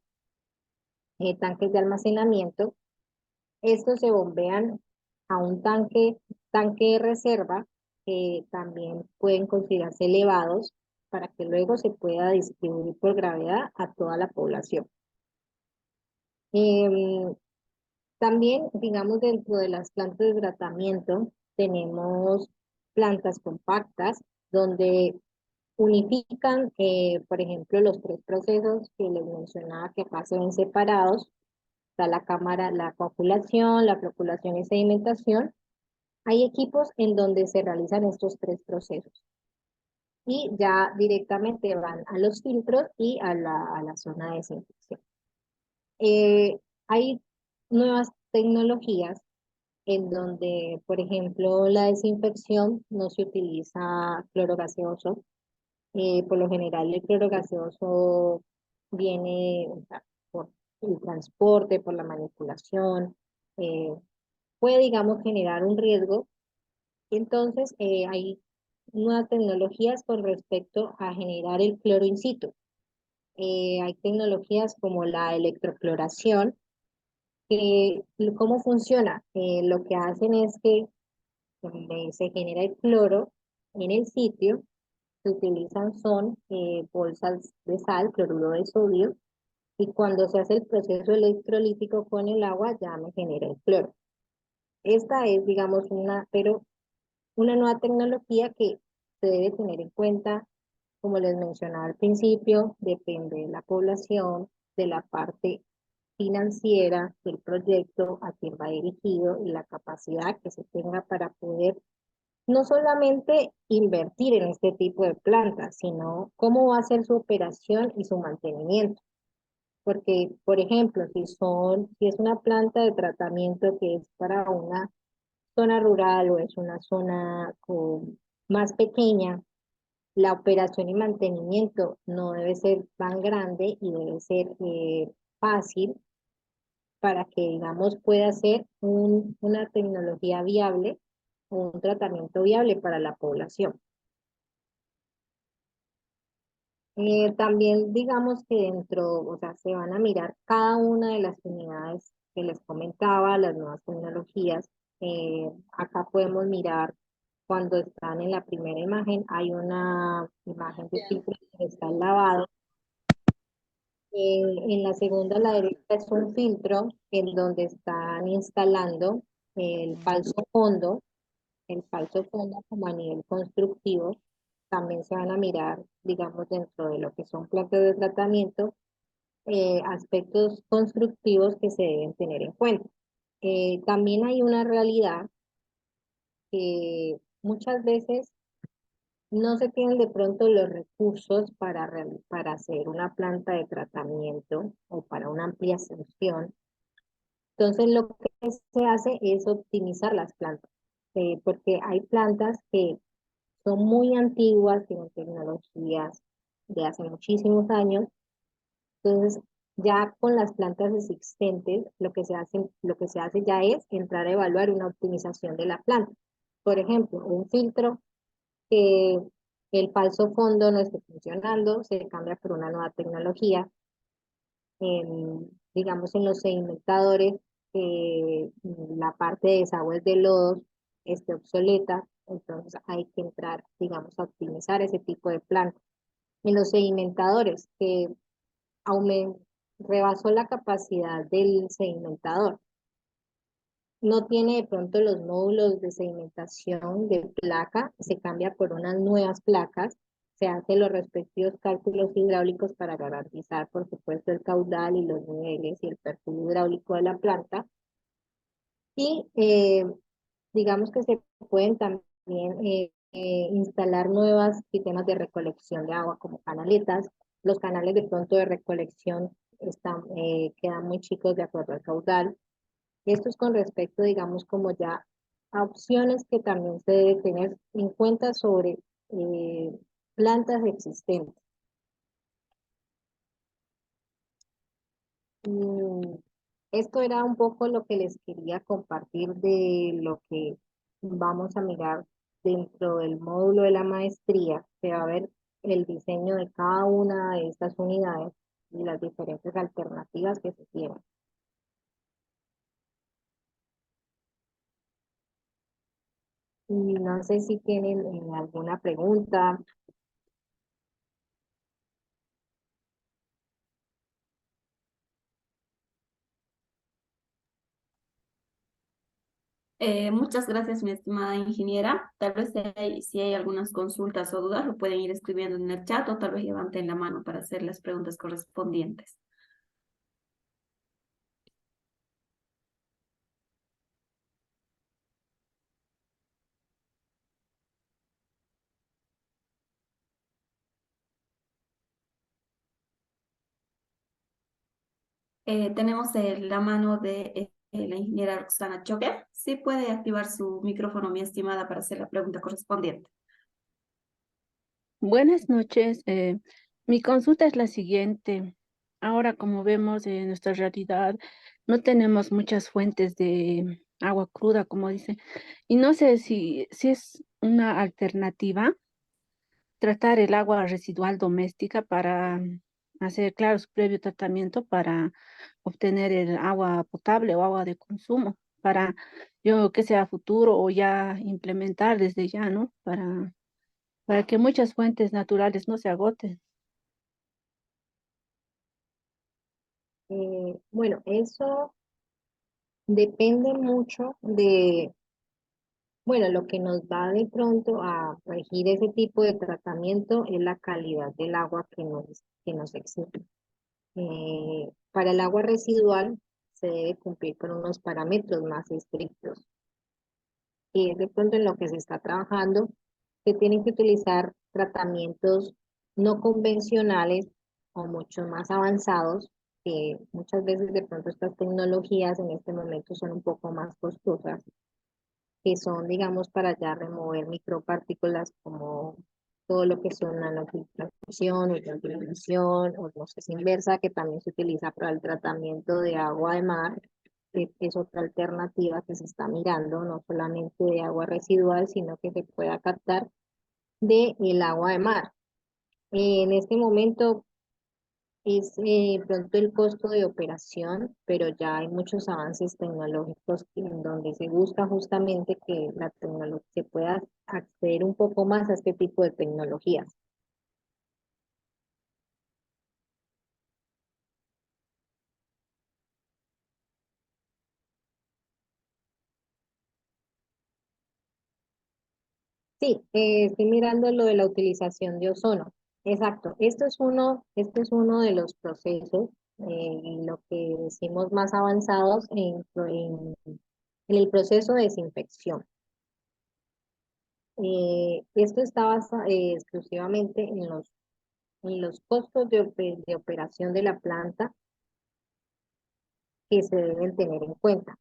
tanques de almacenamiento. Estos se bombean a un tanque de reserva, que también pueden considerarse elevados, para que luego se pueda distribuir por gravedad a toda la población. Em, También, digamos, dentro de las plantas de tratamiento, tenemos plantas compactas donde unifican, por ejemplo, los tres procesos que les mencionaba que acá se ven separados. Está la cámara, la coagulación, la floculación y sedimentación. Hay equipos en donde se realizan estos tres procesos y ya directamente van a los filtros y a la zona de desinfección. Hay nuevas tecnologías en donde, por ejemplo, la desinfección no se utiliza cloro gaseoso. Por lo general, el cloro gaseoso viene, o sea, por el transporte, por la manipulación, eh, puede, digamos, generar un riesgo. Entonces, hay nuevas tecnologías con respecto a generar el cloro in situ. Hay tecnologías como la electrocloración. ¿Cómo funciona? Lo que hacen es que se genera el cloro en el sitio, se utilizan bolsas de sal, cloruro de sodio, y cuando se hace el proceso electrolítico con el agua ya me genera el cloro. Esta es, digamos, una nueva tecnología que se debe tener en cuenta, como les mencionaba al principio, depende de la población, de la parte financiera del proyecto, a quién va dirigido y la capacidad que se tenga para poder no solamente invertir en este tipo de plantas, sino cómo va a ser su operación y su mantenimiento. Porque, por ejemplo, si es una planta de tratamiento que es para una zona rural o es una zona más pequeña, la operación y mantenimiento no debe ser tan grande y debe ser fácil para que, digamos, pueda ser una tecnología viable o un tratamiento viable para la población. También digamos que o sea, se van a mirar cada una de las unidades que les comentaba, las nuevas tecnologías. Acá podemos mirar cuando están en la primera imagen, hay una imagen de filtro que está el lavado. En la segunda, a la derecha, es un filtro en donde están instalando el falso fondo como a nivel constructivo. También se van a mirar, digamos, dentro de lo que son plantas de tratamiento, aspectos constructivos que se deben tener en cuenta. También hay una realidad que muchas veces no se tienen de pronto los recursos para hacer una planta de tratamiento o para una ampliación. Entonces lo que se hace es optimizar las plantas, porque hay plantas que son muy antiguas, tienen tecnologías de hace muchísimos años. Entonces, ya con las plantas existentes, lo que se hace ya es entrar a evaluar una optimización de la planta. Por ejemplo, un filtro que el falso fondo no esté funcionando, se cambia por una nueva tecnología. Digamos, en los sedimentadores, la parte de desagües de lodos esté obsoleta, entonces hay que entrar, digamos, a optimizar ese tipo de plantas. En los sedimentadores, que rebasó la capacidad del sedimentador. No tiene de pronto los módulos de sedimentación de placa, se cambia por unas nuevas placas, se hacen los respectivos cálculos hidráulicos para garantizar, por supuesto, el caudal y los niveles y el perfil hidráulico de la planta. Y digamos que se pueden también instalar nuevos sistemas de recolección de agua como canaletas. Los canales de pronto de recolección quedan muy chicos de acuerdo al caudal. Esto es con respecto, digamos, como ya a opciones que también se debe tener en cuenta sobre plantas existentes. Esto era un poco lo que les quería compartir de lo que vamos a mirar dentro del módulo de la maestría. Se va a ver el diseño de cada una de estas unidades y las diferentes alternativas que se tienen. Y no sé si tienen alguna pregunta. Muchas gracias, mi estimada ingeniera. Tal vez si hay algunas consultas o dudas, lo pueden ir escribiendo en el chat o tal vez levanten la mano para hacer las preguntas correspondientes. Tenemos la mano de la ingeniera Roxana Choque. Sí puede activar su micrófono, mi estimada, para hacer la pregunta correspondiente. Buenas noches. Mi consulta es la siguiente. Ahora, como vemos en nuestra realidad, no tenemos muchas fuentes de agua cruda, como dice, y no sé si es una alternativa tratar el agua residual doméstica para hacer, claro, su previo tratamiento para obtener el agua potable o agua de consumo, para yo que sea futuro o ya implementar desde ya, ¿no? Para que muchas fuentes naturales no se agoten. Bueno, eso depende mucho de, bueno, lo que nos va de pronto a regir ese tipo de tratamiento es la calidad del agua que nos exige. Para el agua residual se debe cumplir con unos parámetros más estrictos. Y es de pronto en lo que se está trabajando, se tienen que utilizar tratamientos no convencionales o mucho más avanzados, que muchas veces de pronto estas tecnologías en este momento son un poco más costosas, que son, digamos, para ya remover micropartículas como todo lo que son nanofiltración, ultrafiltración, osmosis inversa, que también se utiliza para el tratamiento de agua de mar, que es otra alternativa que se está mirando, no solamente de agua residual, sino que se pueda captar de el agua de mar. En este momento es pronto el costo de operación, pero ya hay muchos avances tecnológicos en donde se busca justamente que la tecnología se pueda acceder un poco más a este tipo de tecnologías. Sí, estoy mirando lo de la utilización de ozono. Exacto, esto es uno de los procesos, en lo que decimos más avanzados en el proceso de desinfección. Esto está basado exclusivamente en los costos de operación de la planta que se deben tener en cuenta.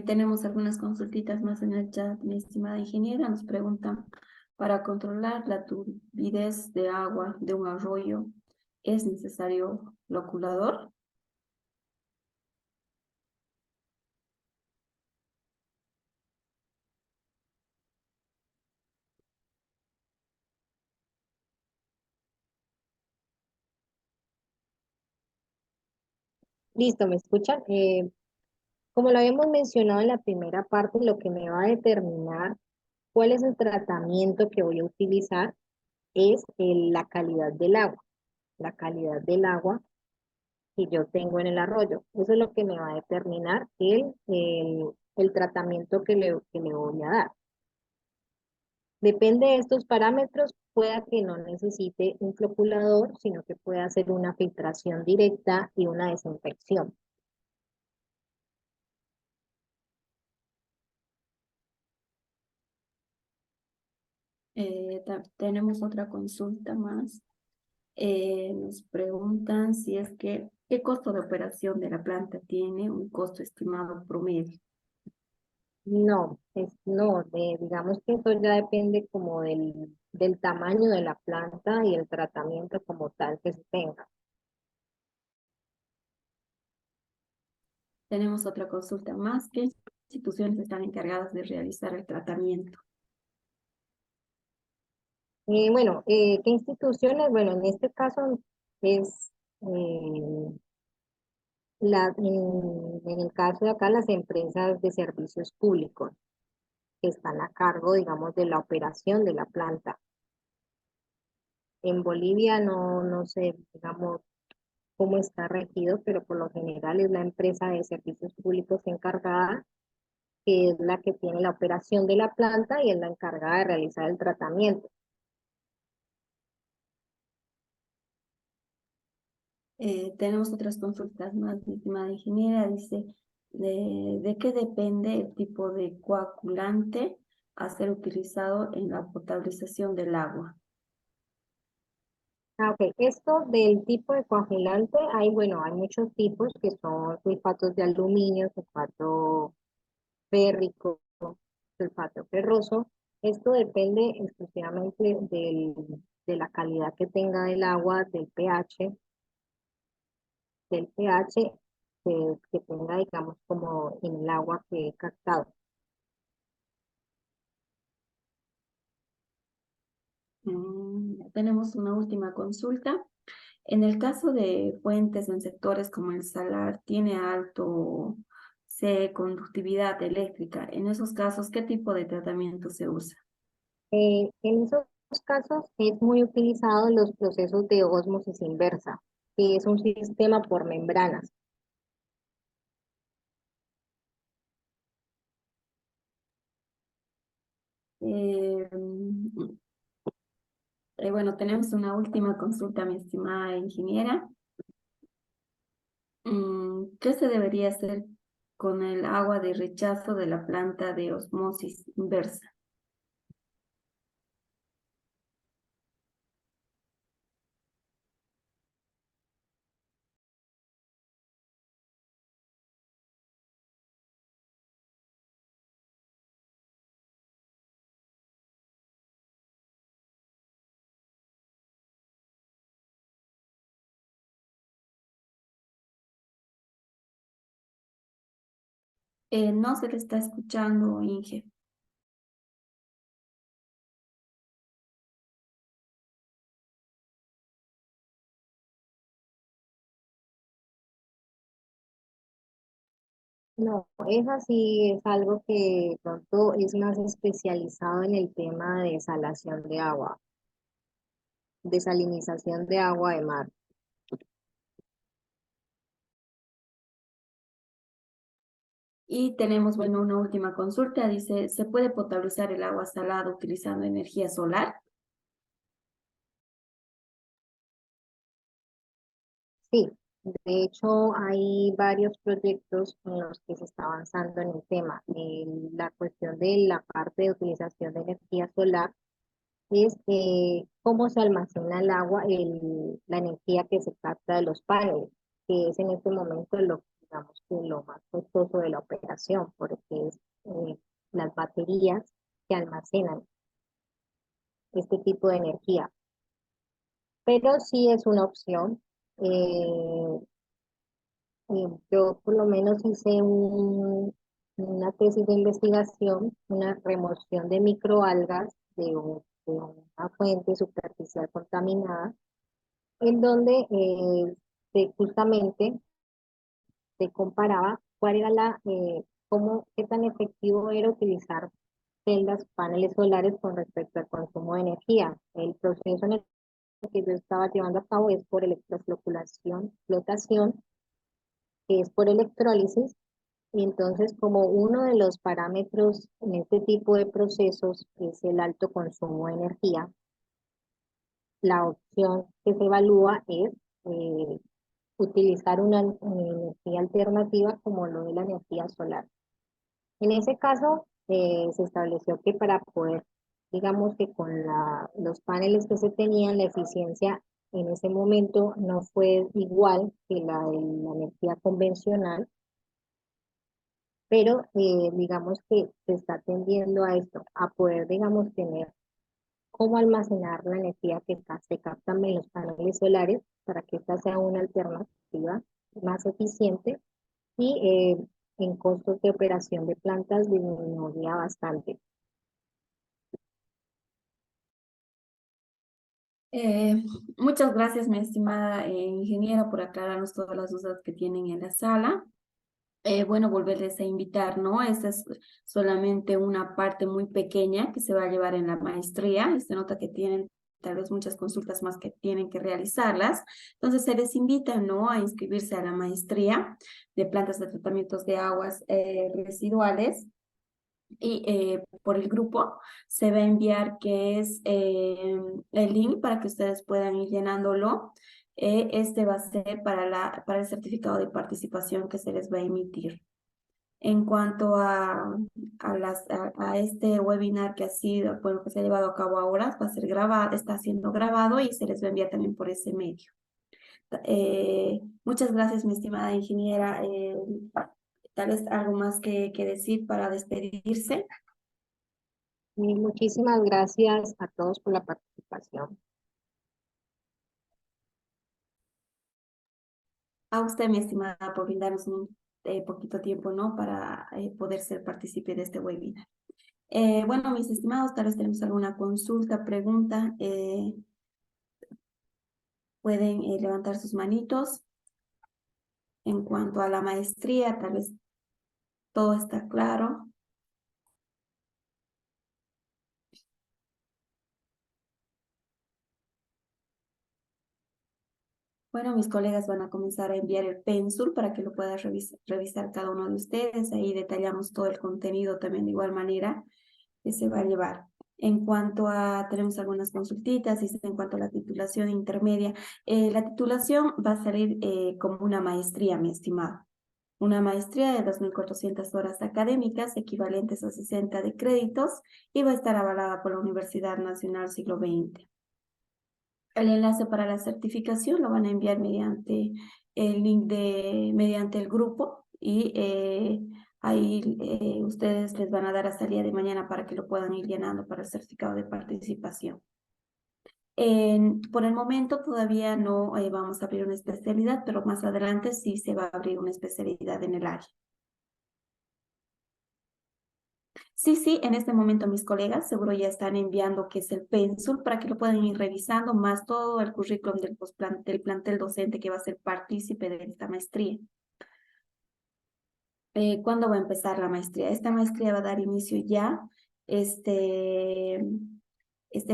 Tenemos algunas consultitas más en el chat, mi estimada ingeniera. Nos preguntan, para controlar la turbidez de agua de un arroyo, ¿es necesario loculador? Listo, ¿me escuchan? Como lo habíamos mencionado en la primera parte, lo que me va a determinar cuál es el tratamiento que voy a utilizar es la calidad del agua. La calidad del agua que yo tengo en el arroyo. Eso es lo que me va a determinar el tratamiento que le voy a dar. Depende de estos parámetros, pueda que no necesite un floculador, sino que pueda hacer una filtración directa y una desinfección. Tenemos otra consulta más. Nos preguntan si es que, ¿qué costo de operación de la planta tiene un costo estimado promedio? No, digamos que eso ya depende como del tamaño de la planta y el tratamiento como tal que se tenga. Tenemos otra consulta más. ¿Qué instituciones están encargadas de realizar el tratamiento? ¿Qué instituciones? Bueno, en este caso es eh, en el caso de acá las empresas de servicios públicos que están a cargo, digamos, de la operación de la planta. En Bolivia no sé, digamos, cómo está regido, pero por lo general es la empresa de servicios públicos encargada, que es la que tiene la operación de la planta y es la encargada de realizar el tratamiento. Tenemos otras consultas más, mi estimada ingeniera. Dice, ¿de qué depende el tipo de coagulante a ser utilizado en la potabilización del agua? Ok, esto del tipo de coagulante, hay muchos tipos que son sulfatos de aluminio, sulfato férrico, sulfato ferroso. Esto depende exclusivamente de la calidad que tenga el agua, del pH que tenga, digamos, como en el agua que he captado. Tenemos una última consulta. En el caso de fuentes en sectores como el salar, tiene alto conductividad eléctrica. En esos casos, ¿qué tipo de tratamiento se usa? En esos casos es muy utilizado los procesos de ósmosis inversa, que es un sistema por membranas. Eh, bueno, tenemos una última consulta, mi estimada ingeniera. ¿Qué se debería hacer con el agua de rechazo de la planta de osmosis inversa? No se le está escuchando, Inge. No, es así, es algo que de pronto es más especializado en el tema de desalación de agua, desalinización de agua de mar. Y tenemos, bueno, una última consulta. Dice, ¿se puede potabilizar el agua salada utilizando energía solar? Sí, de hecho hay varios proyectos en los que se está avanzando en el tema. La cuestión de la parte de utilización de energía solar es cómo se almacena el agua, la energía que se capta de los paneles, que es en este momento digamos, que lo más costoso de la operación, porque es las baterías que almacenan este tipo de energía. Pero sí es una opción. Eh, yo por lo menos hice una tesis de investigación, una remoción de microalgas de una fuente superficial contaminada, en donde justamente se comparaba cuál era qué tan efectivo era utilizar celdas, paneles solares con respecto al consumo de energía. El proceso en el que yo estaba llevando a cabo es por electroflotación, que es por electrólisis. Y entonces, como uno de los parámetros en este tipo de procesos es el alto consumo de energía, la opción que se evalúa es utilizar una energía alternativa como lo de la energía solar. En ese caso, se estableció que para poder, digamos que con los paneles que se tenían, la eficiencia en ese momento no fue igual que la de la energía convencional, pero digamos que se está tendiendo a esto, a poder, digamos, tener cómo almacenar la energía que se captan en los paneles solares para que esta sea una alternativa más eficiente y en costos de operación de plantas disminuiría bastante. Muchas gracias, mi estimada ingeniera, por aclararnos todas las dudas que tienen en la sala. Bueno, volverles a invitar, ¿no? Esta es solamente una parte muy pequeña que se va a llevar en la maestría. Se nota que tienen tal vez muchas consultas más que tienen que realizarlas. Entonces, se les invita, ¿no?, a inscribirse a la maestría de plantas de tratamientos de aguas residuales. Y por el grupo se va a enviar que es el link para que ustedes puedan ir llenándolo. Este va a ser para el certificado de participación que se les va a emitir. En cuanto a este webinar que ha sido, bueno, que se ha llevado a cabo ahora, va a ser grabado, está siendo grabado y se les va a enviar también por ese medio. Muchas gracias, mi estimada ingeniera. Tal vez algo más que decir para despedirse. Y muchísimas gracias a todos por la participación. A usted, mi estimada, por brindarnos un poquito tiempo, ¿no?, para poder ser partícipe de este webinar. Bueno, mis estimados, tal vez tenemos alguna consulta, pregunta. Pueden levantar sus manitos. En cuanto a la maestría, tal vez todo está claro. Bueno, mis colegas van a comenzar a enviar el pénsul para que lo pueda revisar cada uno de ustedes. Ahí detallamos todo el contenido también de igual manera que se va a llevar. En cuanto a, tenemos algunas consultitas, y en cuanto a la titulación intermedia, la titulación va a salir como una maestría, mi estimado. Una maestría de 2.400 horas académicas, equivalentes a 60 de créditos, y va a estar avalada por la Universidad Nacional Siglo XX. El enlace para la certificación lo van a enviar mediante el link mediante el grupo, y ahí ustedes les van a dar hasta el día de mañana para que lo puedan ir llenando para el certificado de participación. Por el momento todavía no vamos a abrir una especialidad, pero más adelante sí se va a abrir una especialidad en el área. Sí, en este momento mis colegas seguro ya están enviando que es el pénsul para que lo puedan ir revisando, más todo el currículum del plantel docente que va a ser partícipe de esta maestría. ¿Cuándo va a empezar la maestría? Esta maestría va a dar inicio ya este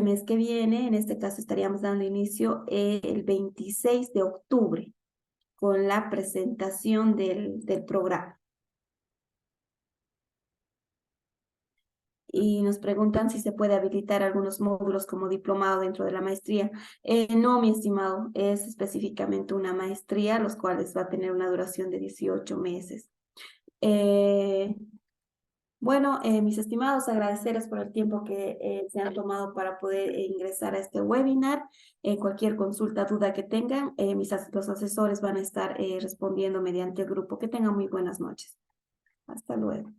mes que viene. En este caso estaríamos dando inicio el 26 de octubre con la presentación del programa. Y nos preguntan si se puede habilitar algunos módulos como diplomado dentro de la maestría. No, mi estimado, es específicamente una maestría, los cuales va a tener una duración de 18 meses. Bueno, mis estimados, agradecerles por el tiempo que se han tomado para poder ingresar a este webinar. Cualquier consulta, duda que tengan, los asesores van a estar respondiendo mediante el grupo. Que tengan muy buenas noches. Hasta luego.